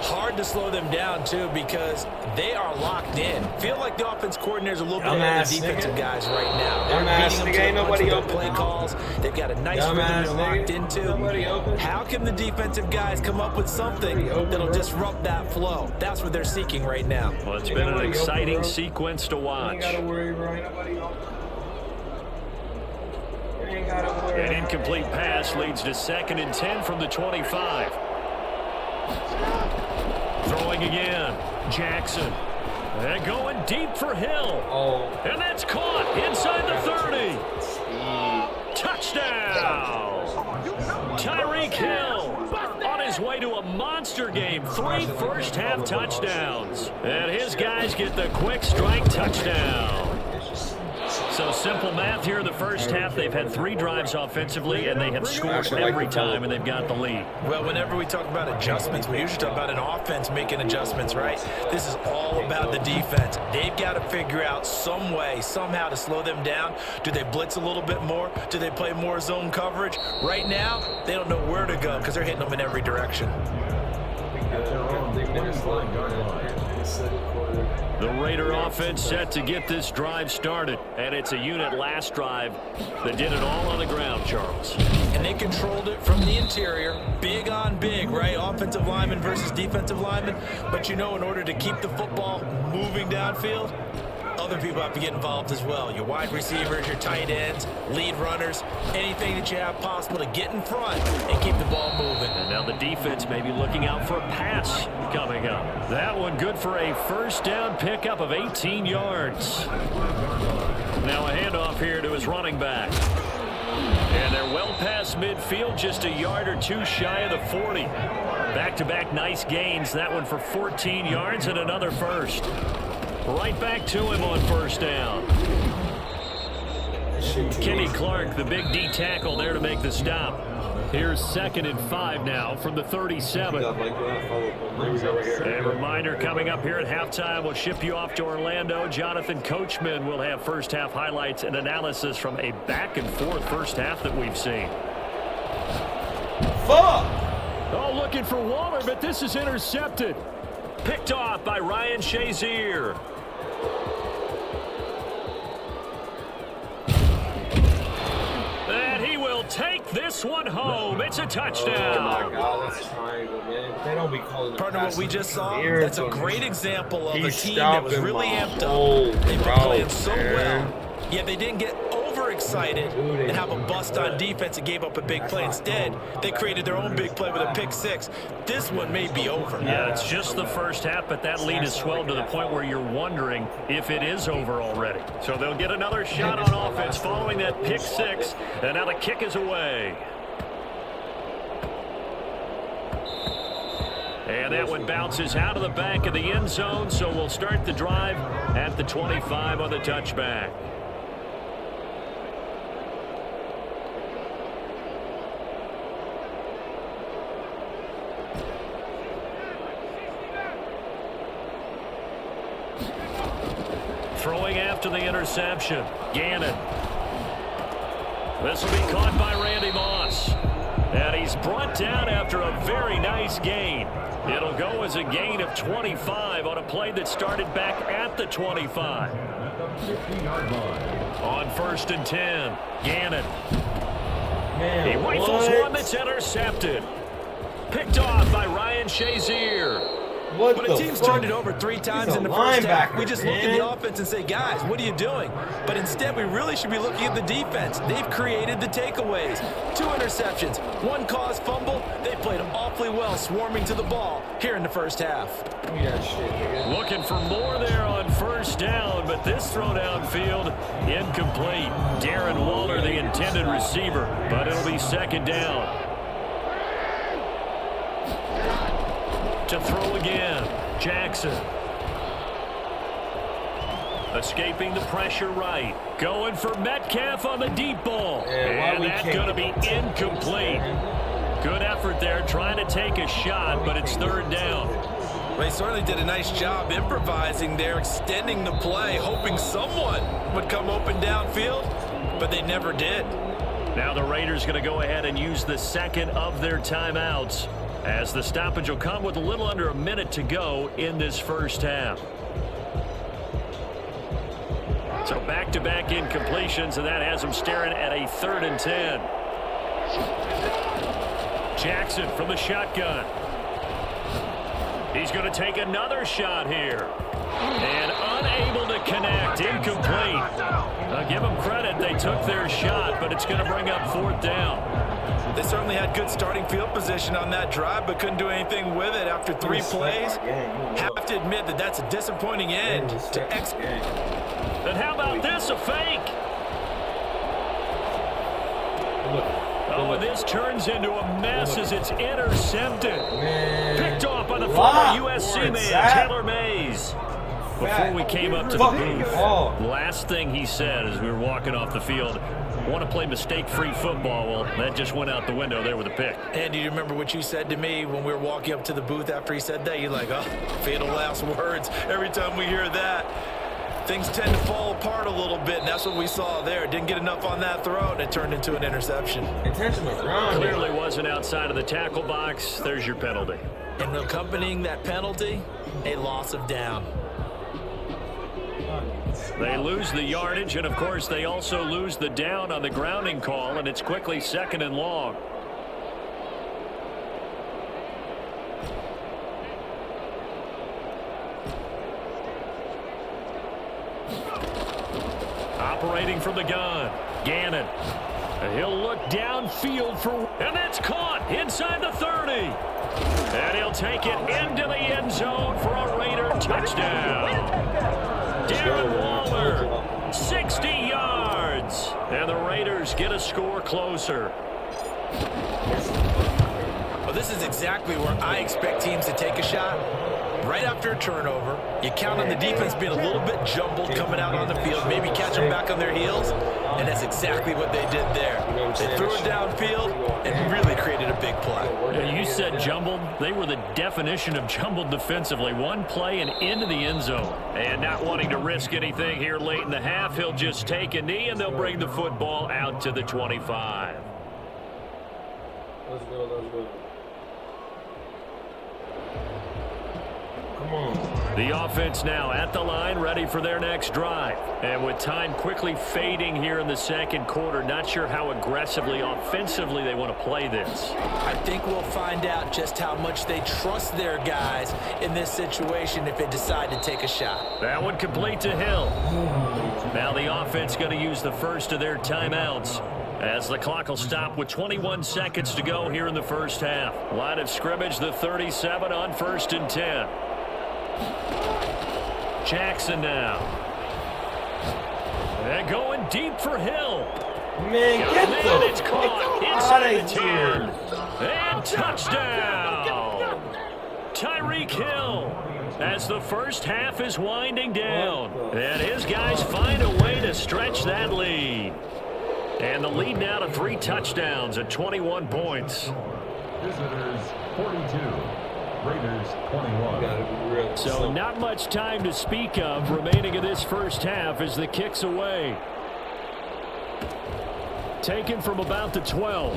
Hard to slow them down, too, because they are locked in. Feel like the offense coordinator's a little bit ahead of the defensive guys right now. They're beating them to the punch with their play calls. They've got a nice rhythm they're locked into. How can the defensive guys come up with something that'll disrupt that flow? That's what they're seeking right now. Well, it's been an exciting sequence to watch. An incomplete pass leads to 2nd and 10 from the 25. Throwing again, Jackson. And going deep for Hill. And that's caught inside the 30. Touchdown! Tyreek Hill on his way to a monster game. 3 first-half touchdowns. And his guys get the quick strike touchdown. So simple math here in the first half. They've had 3 drives offensively, and they have scored every time, and they've got the lead. Well, whenever we talk about adjustments, we usually talk about an offense making adjustments, right? This is all about the defense. They've got to figure out some way, somehow to slow them down. Do they blitz a little bit more? Do they play more zone coverage? Right now, they don't know where to go because they're hitting them in every direction. The Raider offense set to get this drive started, and it's a unit last drive that did it all on the ground, Charles. And they controlled it from the interior, big on big, right? Offensive lineman versus defensive lineman. But you know, in order to keep the football moving downfield, other people have to get involved as well. Your wide receivers, your tight ends, lead runners, anything that you have possible to get in front and keep the ball moving. And now the defense may be looking out for a pass coming up. That one good for a first down pickup of 18 yards. Now a handoff here to his running back. And they're well past midfield, just a yard or two shy of the 40. Back-to-back nice gains. That one for 14 yards and another first. Right back to him on first down. Kenny Clark, the big D tackle there to make the stop. Here's 2nd and 5 now from the 37. A reminder coming up here at halftime, we'll ship you off to Orlando. Jonathan Coachman will have first half highlights and analysis from a back-and-forth first half that we've seen. Fuck! Oh, looking for Waller, but this is intercepted. Picked off by Ryan Shazier. And he will take this one home. It's a touchdown. Oh my God, that's a triangle, man. They don't be calling. Partner, what we just saw, that's a great example of a team that was really amped up. They've been playing so well, yet they didn't get overexcited and have a bust on defense and gave up a big play. Instead, they created their own big play with a pick six. This one may be over. Yeah, it's just the first half, but that lead has swelled to the point where you're wondering if it is over already. So they'll get another shot on offense following that pick six, and now the kick is away. And that one bounces out of the back of the end zone, so we'll start the drive at the 25 on the touchback. Throwing after the interception, Gannon. This will be caught by Randy Moss. And he's brought down after a very nice gain. It'll go as a gain of 25 on a play that started back at the 25. On 1st and 10, Gannon. Man, he rifles one that's intercepted. Picked off by Ryan Shazier. What when a team's turned it over 3 times in the first half, we just look at the offense and say, guys, what are you doing? But instead, we really should be looking at the defense. They've created the takeaways. 2 interceptions, 1 caused fumble. They played awfully well swarming to the ball here in the first half. Looking for more there on first down, but this throw downfield incomplete. Darren Waller, the intended receiver, but it'll be 2nd down. To throw again, Jackson. Escaping the pressure right. Going for Metcalf on the deep ball. And that's going to be incomplete. Good effort there trying to take a shot, but it's 3rd down. They certainly did a nice job improvising there, extending the play, hoping someone would come open downfield, but they never did. Now the Raiders going to go ahead and use the 2nd of their timeouts, as the stoppage will come with a little under a minute to go in this first half. So back-to-back incompletions, and that has them staring at a 3rd and 10. Jackson from the shotgun. He's going to take another shot here. And unable to connect, incomplete. I'll give them credit, they took their shot, but it's going to bring up 4th down. They certainly had good starting field position on that drive, but couldn't do anything with it after 3 plays. Have to admit that that's a disappointing end to execute. And how about this, a fake? Oh, and this turns into a mess as it's intercepted. Picked off by the former USC man, Taylor Mays. Before we came up to the booth, last thing he said as we were walking off the field, want to play mistake-free football. Well, that just went out the window there with a pick. And do you remember what you said to me when we were walking up to the booth after he said that? You're like, oh, fatal last words. Every time we hear that, things tend to fall apart a little bit, and that's what we saw there. Didn't get enough on that throw, and it turned into an interception. Intentional ground. Clearly wasn't outside of the tackle box. There's your penalty. And accompanying that penalty, a loss of down. They lose the yardage, and of course they also lose the down on the grounding call, and it's quickly 2nd and long. operating from the gun. Gannon. He'll look downfield for, and that's caught inside the 30. And he'll take it into the end zone for a Raider touchdown. Darren Waller, 60 yards. And the Raiders get a score closer. Well, this is exactly where I expect teams to take a shot. Right after a turnover, you count on the defense being a little bit jumbled coming out on the field, maybe catch them back on their heels, and that's exactly what they did there. They threw it downfield and really created a big play. Yeah, you said jumbled. They were the definition of jumbled defensively. One play and into the end zone. And not wanting to risk anything here late in the half, he'll just take a knee, and they'll bring the football out to the 25. Let's go, let's go. Come on. The offense now at the line, ready for their next drive. And with time quickly fading here in the second quarter, not sure how aggressively, offensively they want to play this. I think we'll find out just how much they trust their guys in this situation if they decide to take a shot. That one complete to Hill. Now the offense going to use the first of their timeouts, as the clock will stop with 21 seconds to go here in the first half. Line of scrimmage, the 37 on 1st and 10. Jackson now. And going deep for Hill. Man, get the it's caught inside the 10. And touchdown. Tyreek Hill, as the first half is winding down. And his guys find a way to stretch that lead. And the lead now to 3 touchdowns at 21 points. Visitors 42, Raiders 21. So not much time to speak of remaining in this first half as the kick's away. Taken from about the 12.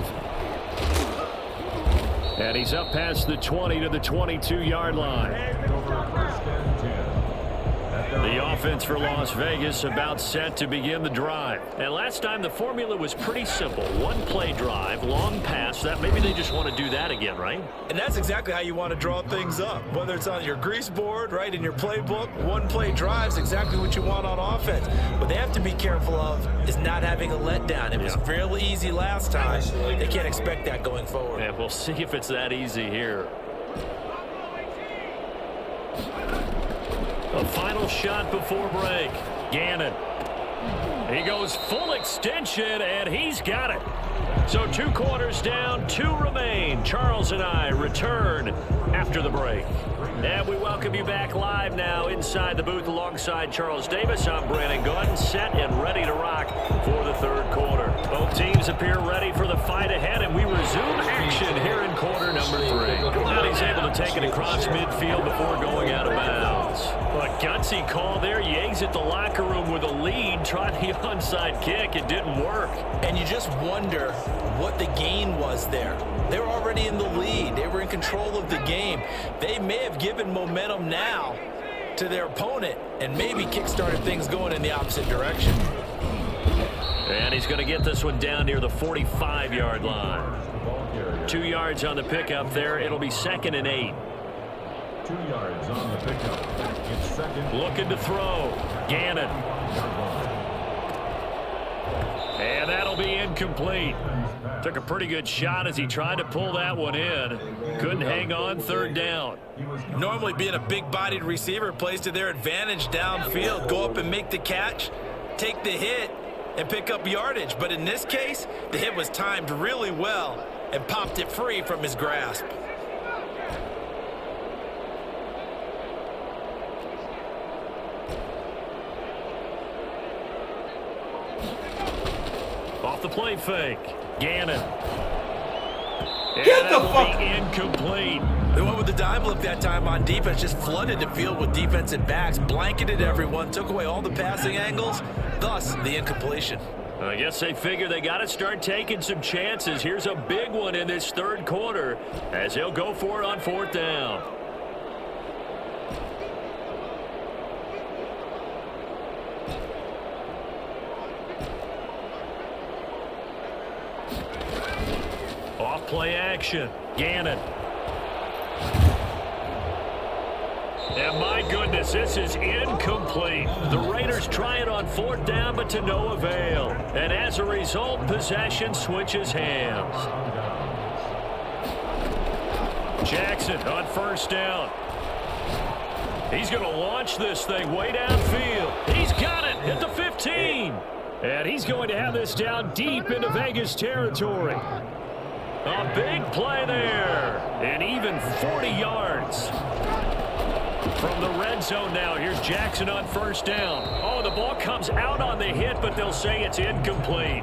And he's up past the 20 to the 22-yard line. Over 1st and 10. The offense for Las Vegas about set to begin the drive. And last time the formula was pretty simple. One play drive, long pass. That maybe they just want to do that again, right? And that's exactly how you want to draw things up. Whether it's on your grease board, right, in your playbook, one play drives exactly what you want on offense. What they have to be careful of is not having a letdown. It was fairly easy last time. They can't expect that going forward. And we'll see if it's that easy here. A final shot before break. Gannon. He goes full extension, and he's got it. So 2 quarters down, 2 remain. Charles and I return after the break. And we welcome you back live now inside the booth alongside Charles Davis. I'm Brandon Gordon, set and ready to rock for the 3rd quarter. Both teams appear ready for the fight ahead, and we resume action here in quarter number 3. Now he's able to take it across midfield before going out of bounds. A gutsy call there. He exits the locker room with a lead, tried the onside kick. It didn't work. And you just wonder what the gain was there. They were already in the lead. They were in control of the game. They may have given momentum now to their opponent and maybe kick-started things going in the opposite direction. And he's going to get this one down near the 45-yard line. 2 yards on the pickup there. It'll be 2nd and 8. 2 yards on the pickup. It's 2nd. Looking to throw. Gannon. And that'll be incomplete. Took a pretty good shot as he tried to pull that one in. Couldn't hang on, 3rd down. Normally being a big-bodied receiver plays to their advantage downfield. Go up and make the catch, take the hit, and pick up yardage. But in this case, the hit was timed really well and popped it free from his grasp. Off the play fake. Gannon. Get the fuck! Incomplete. They went with the dime look that time on defense, just flooded the field with defensive backs, blanketed everyone, took away all the passing angles, thus the incompletion. I guess they figure they got to start taking some chances. Here's a big one in this 3rd quarter as he'll go for it on 4th down. Off play action. Gannon. And my goodness, this is incomplete. The Raiders try it on 4th down, but to no avail. And as a result, possession switches hands. Jackson on 1st down. He's going to launch this thing way downfield. He's got it at the 15. And he's going to have this down deep into Vegas territory. A big play there. And even 40 yards. From the red zone now, here's Jackson on 1st down. Oh, the ball comes out on the hit, but they'll say it's incomplete.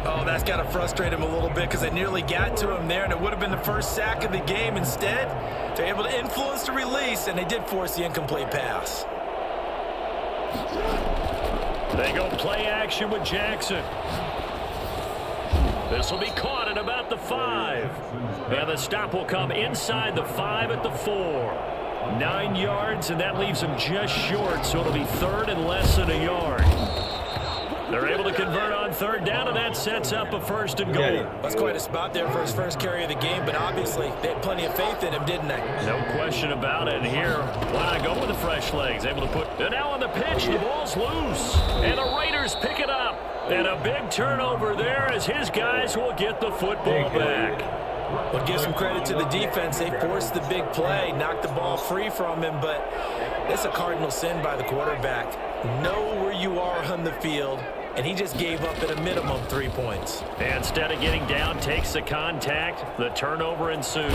Oh, that's got to frustrate him a little bit because they nearly got to him there, and it would have been the first sack of the game. Instead, they're able to influence the release, and they did force the incomplete pass. They go play action with Jackson. This will be caught at about the 5. And the stop will come inside the 5 at the 4. 9 yards, and that leaves them just short, so it'll be 3rd and less than a yard. They're able to convert on 3rd down, and that sets up a 1st and goal. That's quite a spot there for his first carry of the game, but obviously they had plenty of faith in him, didn't they? No question about it. And here, why not go with the fresh legs? Able to put it now on the pitch. The ball's loose, and the Raiders pick it up. And a big turnover there as his guys will get the football back. Well, give some credit to the defense. They forced the big play, knocked the ball free from him, but it's a cardinal sin by the quarterback. Know where you are on the field, and he just gave up at a minimum 3 points. And instead of getting down, takes the contact. The turnover ensues.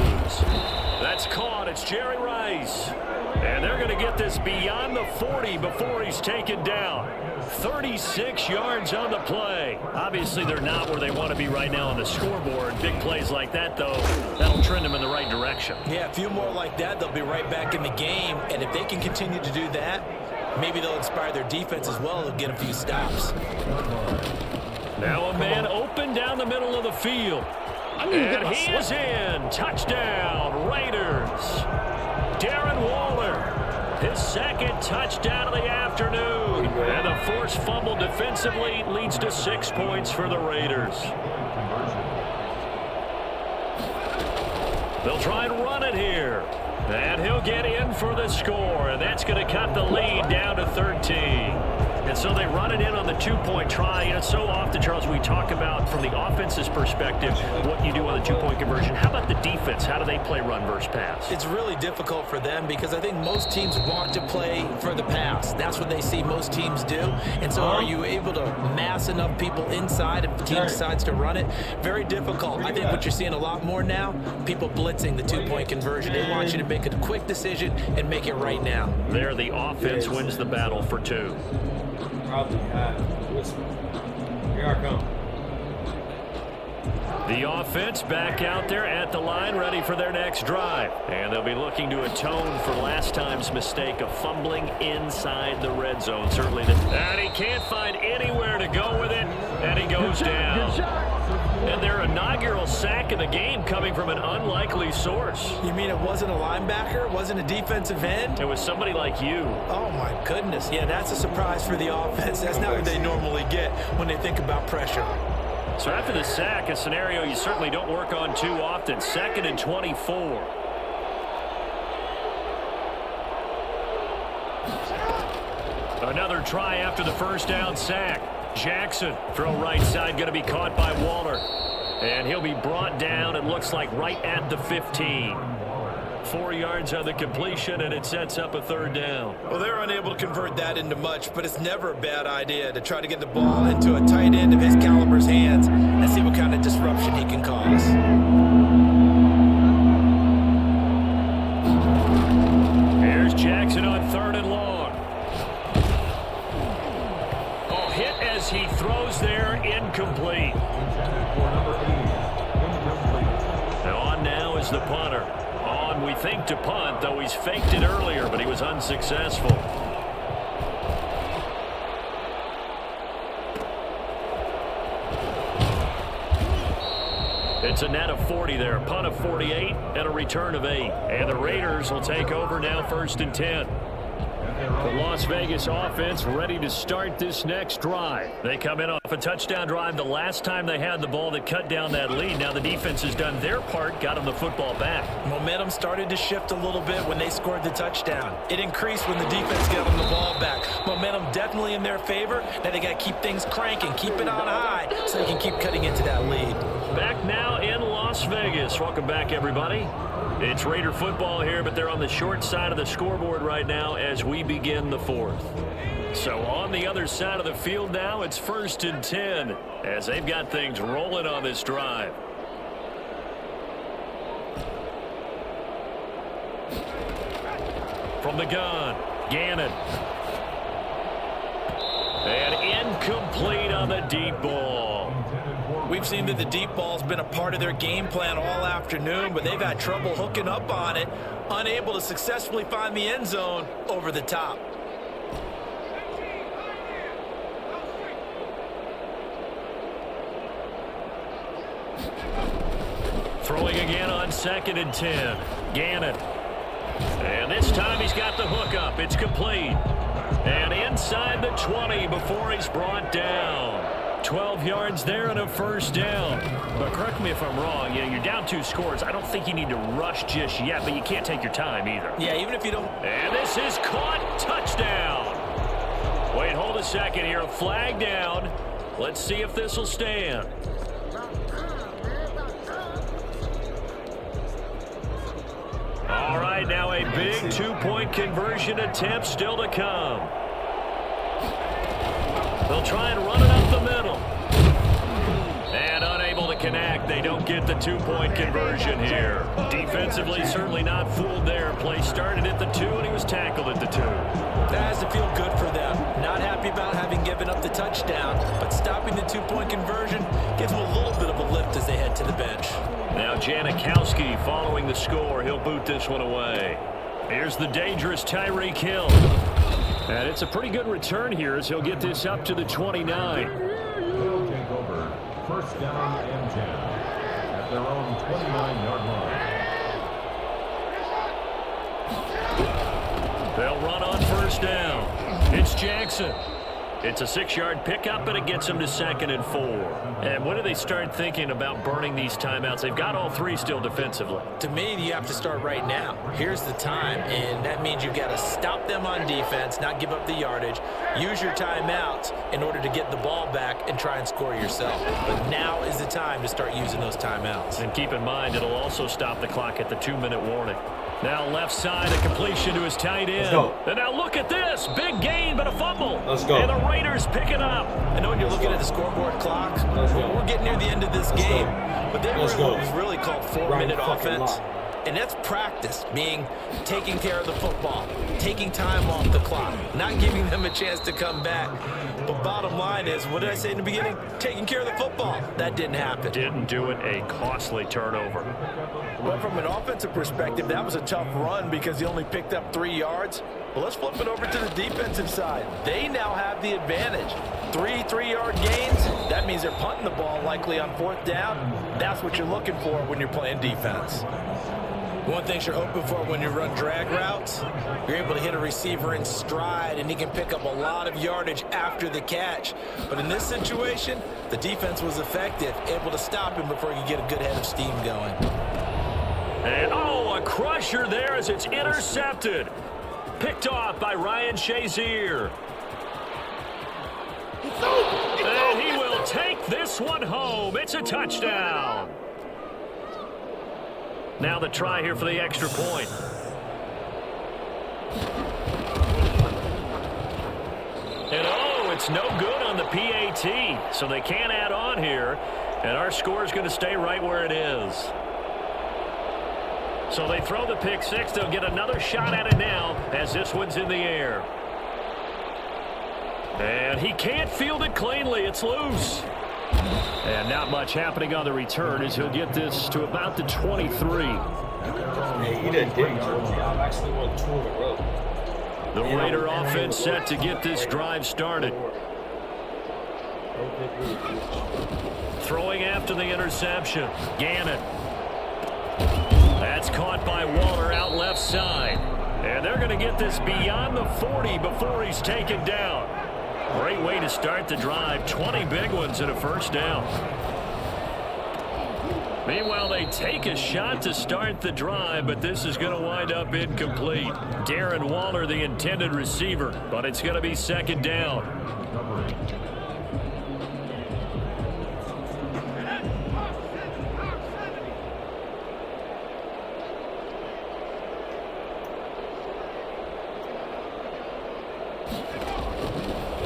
That's caught. It's Jerry Rice. And they're going to get this beyond the 40 before he's taken down. 36 yards on the play. Obviously, they're not where they want to be right now on the scoreboard. Big plays like that, though, that'll trend them in the right direction. Yeah, a few more like that, they'll be right back in the game. And if they can continue to do that, maybe they'll inspire their defense as well. They'll get a few stops. Now a man open down the middle of the field. And he is in. Touchdown, Raiders. Darren Waller, his 2nd touchdown of the afternoon. And the forced fumble defensively leads to 6 points for the Raiders. They'll try and run it here. And he'll get in for the score. And that's going to cut the lead down to 13. And so they run it in on the 2-point try. You know, so often, Charles, we talk about from the offense's perspective what you do on the 2-point conversion. How about the defense? How do they play run versus pass? It's really difficult for them because I think most teams want to play for the pass. That's what they see most teams do. And so are you able to mass enough people inside if the team decides to run it? Very difficult. I think what you're seeing a lot more now, people blitzing the 2-point conversion. They want you to make a quick decision and make it right now. There, the offense wins the battle for 2. Probably here I come. The offense back out there at the line, ready for their next drive. And they'll be looking to atone for last time's mistake of fumbling inside the red zone. Certainly. And he can't find anywhere to go with it, and he goes down. And their inaugural sack of the game coming from an unlikely source. You mean it wasn't a linebacker? It wasn't a defensive end? It was somebody like you. Oh, my goodness. Yeah, that's a surprise for the offense. That's not what they normally get when they think about pressure. So after the sack, a scenario you certainly don't work on too often. 2nd and 24. Another try after the 1st down sack. Jackson, throw right side, going to be caught by Waller. And he'll be brought down, it looks like, right at the 15. 4 yards on the completion, and it sets up a 3rd down. Well, they're unable to convert that into much, but it's never a bad idea to try to get the ball into a tight end of his caliber's hands and see what kind of disruption he can cause. Here's Jackson on 3rd and long. He throws there, incomplete. Now on now is the punter. On, we think, to punt, though he's faked it earlier, but he was unsuccessful. It's a net of 40 there, punt of 48, and a return of 8. And the Raiders will take over now 1st and 10. The Las Vegas offense ready to start this next drive. They come in off a touchdown drive the last time they had the ball that cut down that lead. Now the defense has done their part, got them the football back. Momentum started to shift a little bit when they scored the touchdown. It increased when the defense got them the ball back. Momentum definitely in their favor. Now they got to keep things cranking, keep it on high so they can keep cutting into that lead. Back now in Las Vegas. Welcome back, everybody. It's Raider football here, but they're on the short side of the scoreboard right now as we begin the fourth. So on the other side of the field now, it's 1st and 10 as they've got things rolling on this drive. From the gun, Gannon. And incomplete on the deep ball. We've seen that the deep ball's been a part of their game plan all afternoon, but they've had trouble hooking up on it, unable to successfully find the end zone over the top. Throwing again on 2nd and 10. Gannon. And this time he's got the hook up. It's complete. And inside the 20 before he's brought down. 12 yards there and a 1st down. But correct me if I'm wrong, you're down 2 scores. I don't think you need to rush just yet, but you can't take your time either. Yeah, even if you don't. And this is caught. Touchdown. Wait, hold a second here. Flag down. Let's see if this will stand. All right, now a big 2-point conversion attempt still to come. They'll try and run it up the middle. And unable to connect. They don't get the 2-point conversion here. Defensively, certainly not fooled there. Play started at the 2, and he was tackled at the 2. That has to feel good for them. Not happy about having given up the touchdown, but stopping the 2-point conversion gives them a little bit of a lift as they head to the bench. Now Janikowski following the score. He'll boot this one away. Here's the dangerous Tyreek Hill. And it's a pretty good return here as he'll get this up to the 29. They'll take over 1st down and 10 at their own 29-yard line. They'll run on 1st down. It's Jackson. It's a 6-yard pickup, and it gets them to 2nd and 4. And when do they start thinking about burning these timeouts? They've got all 3 still defensively. To me, you have to start right now. Here's the time, and that means you've got to stop them on defense, not give up the yardage, use your timeouts in order to get the ball back and try and score yourself. But now is the time to start using those timeouts. And keep in mind, it'll also stop the clock at the 2-minute warning. Now left side, a completion to his tight end. Let's go. And now look at this. Big gain, but a fumble. Let's go. And the Raiders pick it up. I know when you're looking at the scoreboard clock, we're getting near the end of this game. But they were what was really called 4-minute offense. And that's practice, meaning taking care of the football, taking time off the clock, not giving them a chance to come back. But bottom line is, what did I say in the beginning? Taking care of the football. That didn't happen. Didn't do it. A costly turnover. Well, from an offensive perspective, that was a tough run because he only picked up 3 yards. Well, let's flip it over to the defensive side. They now have the advantage. 3 3-yard gains. That means they're punting the ball likely on 4th down. That's what you're looking for when you're playing defense. One thing you're hoping for when you run drag routes, you're able to hit a receiver in stride, and he can pick up a lot of yardage after the catch. But in this situation, the defense was effective, able to stop him before he could get a good head of steam going. And, a crusher there as it's intercepted. Picked off by Ryan Shazier. And he will take this one home. It's a touchdown. Now the try here for the extra point. And it's no good on the PAT. So they can't add on here. And our score is going to stay right where it is. So they throw the pick 6. They'll get another shot at it now as this one's in the air. And he can't field it cleanly. It's loose. And not much happening on the return as he'll get this to about the 23. Hey, you did a dig, Georgie. I've actually won 2 in a row. The Raider offense set to get this drive started. Throwing after the interception. Gannon. That's caught by Waller out left side. And they're going to get this beyond the 40 before he's taken down. Great way to start the drive. 20 big ones and a first down. Meanwhile, they take a shot to start the drive, but this is going to wind up incomplete. Darren Waller, the intended receiver, but it's going to be second down.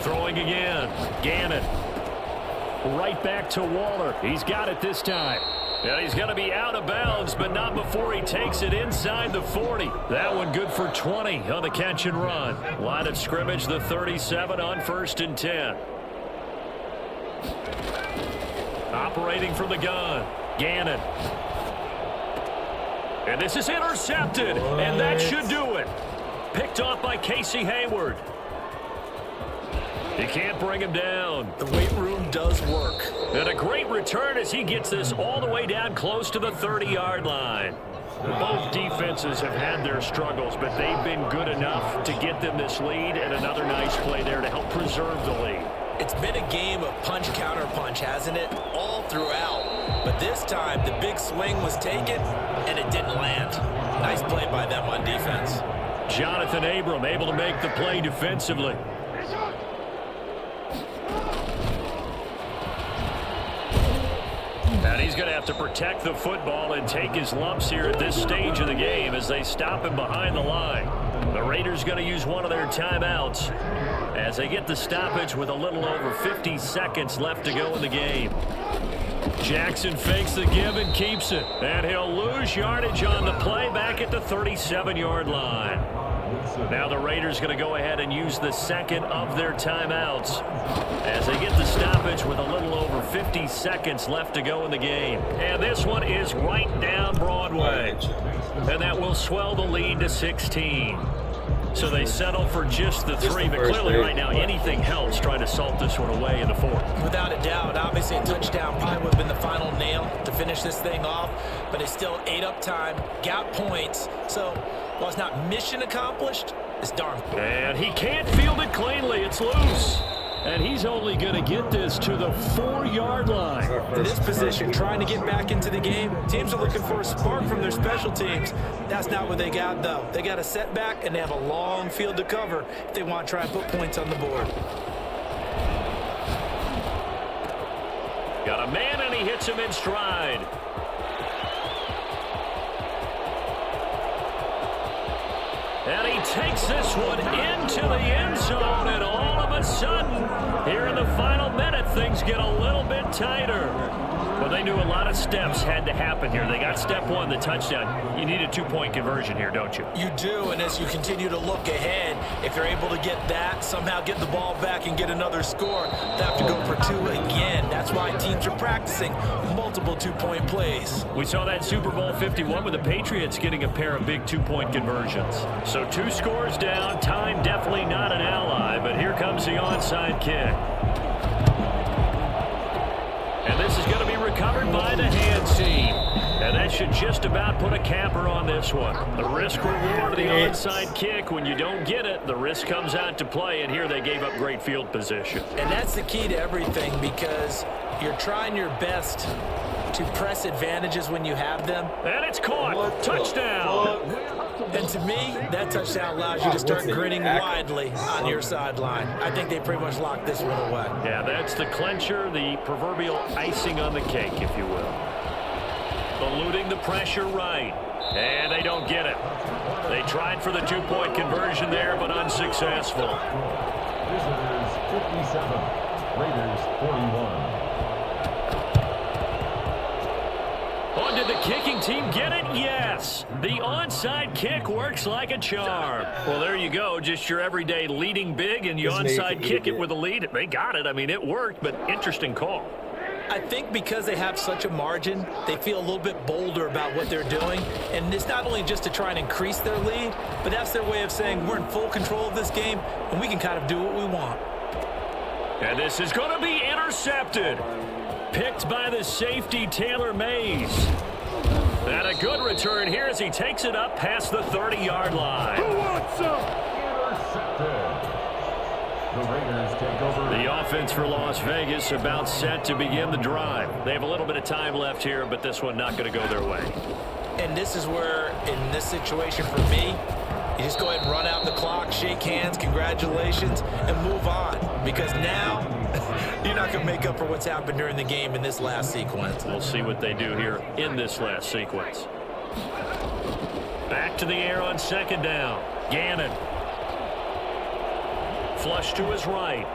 Throwing again. Gannon. Right back to Waller. He's got it this time. And he's going to be out of bounds, but not before he takes it inside the 40. That one good for 20 on the catch and run. Line of scrimmage, the 37 on 1st and 10. Operating from the gun. Gannon. And this is intercepted. And that should do it. Picked off by Casey Hayward. He can't bring him down. The weight room does work. And a great return as he gets this all the way down close to the 30-yard line. Both defenses have had their struggles, but they've been good enough to get them this lead, and another nice play there to help preserve the lead. It's been a game of punch-counter-punch, hasn't it? All throughout. But this time, the big swing was taken, and it didn't land. Nice play by them on defense. Jonathan Abram able to make the play defensively. And he's going to have to protect the football and take his lumps here at this stage of the game as they stop him behind the line. The Raiders going to use one of their timeouts as they get the stoppage with a little over 50 seconds left to go in the game. Jackson fakes the give and keeps it. And he'll lose yardage on the play back at the 37-yard line. Now the Raiders going to go ahead and use the second of their timeouts as they get the stoppage with a little over 50 seconds left to go in the game. And this one is right down Broadway. And that will swell the lead to 16. So they settle for just the 3, but clearly right now anything helps trying to salt this one away in the 4th. Without a doubt, obviously a touchdown probably would have been the final nail to finish this thing off, but it's still ate up time, got points, so while it's not mission accomplished, it's darn cool. And he can't field it cleanly, it's loose. And he's only going to get this to the 4-yard line. In this position, trying to get back into the game, teams are looking for a spark from their special teams. That's not what they got, though. They got a setback, and they have a long field to cover if they want to try and put points on the board. Got a man, and he hits him in stride. And he takes this one into the end zone, and all of a sudden, here in the final minute, things get a little bit tighter. But they knew a lot of steps had to happen here. They got step 1, the touchdown. You need a 2-point conversion here, don't you? You do, and as you continue to look ahead, if they're able to get that, somehow get the ball back and get another score, they have to go for 2 again. That's why teams are practicing multiple 2-point plays. We saw that Super Bowl 51 with the Patriots getting a pair of big 2-point conversions. So 2 scores down, time definitely not an ally, but here comes the onside kick. And this is going to be recovered by the hands team. And that should just about put a capper on this one. The risk reward of the onside kick, when you don't get it, the risk comes out to play, and here they gave up great field position. And that's the key to everything, because you're trying your best to press advantages when you have them. And it's caught. Touchdown. And to me, that touchdown allows you to start grinning widely on your sideline. I think they pretty much locked this one away. Yeah, that's the clincher, the proverbial icing on the cake, if you will. Eluding the pressure right. And they don't get it. They tried for the 2-point conversion there, but unsuccessful. Visitors 57, Raiders 41. Did the kicking team get it? Yes. The onside kick works like a charm. Well, there you go. Just your everyday leading big, and you onside kick it with a lead. They got it. I mean, it worked, but interesting call. I think because they have such a margin, they feel a little bit bolder about what they're doing. And it's not only just to try and increase their lead, but that's their way of saying we're in full control of this game, and we can kind of do what we want. And this is going to be intercepted. Picked by the safety, Taylor Mays. And a good return here as he takes it up past the 30-yard line. Who wants some? Intercepted. The Raiders take over. The offense for Las Vegas about set to begin the drive. They have a little bit of time left here, but this one not going to go their way. And this is where, in this situation for me, you just go ahead and run out the clock, shake hands, congratulations, and move on. Because now, you're not going to make up for what's happened during the game in this last sequence. We'll see what they do here in this last sequence. Back to the air on second down. Gannon. Flush to his right.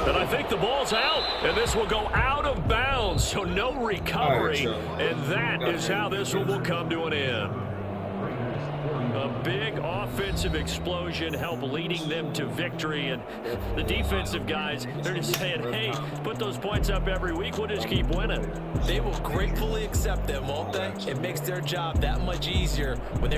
And I think the ball's out, and this will go out of bounds, so no recovery, and that is how this one will come to an end. A big offensive explosion helped leading them to victory, and the defensive guys, they're just saying, hey, put those points up every week, we'll just keep winning. They will gratefully accept them, won't they? It makes their job that much easier when they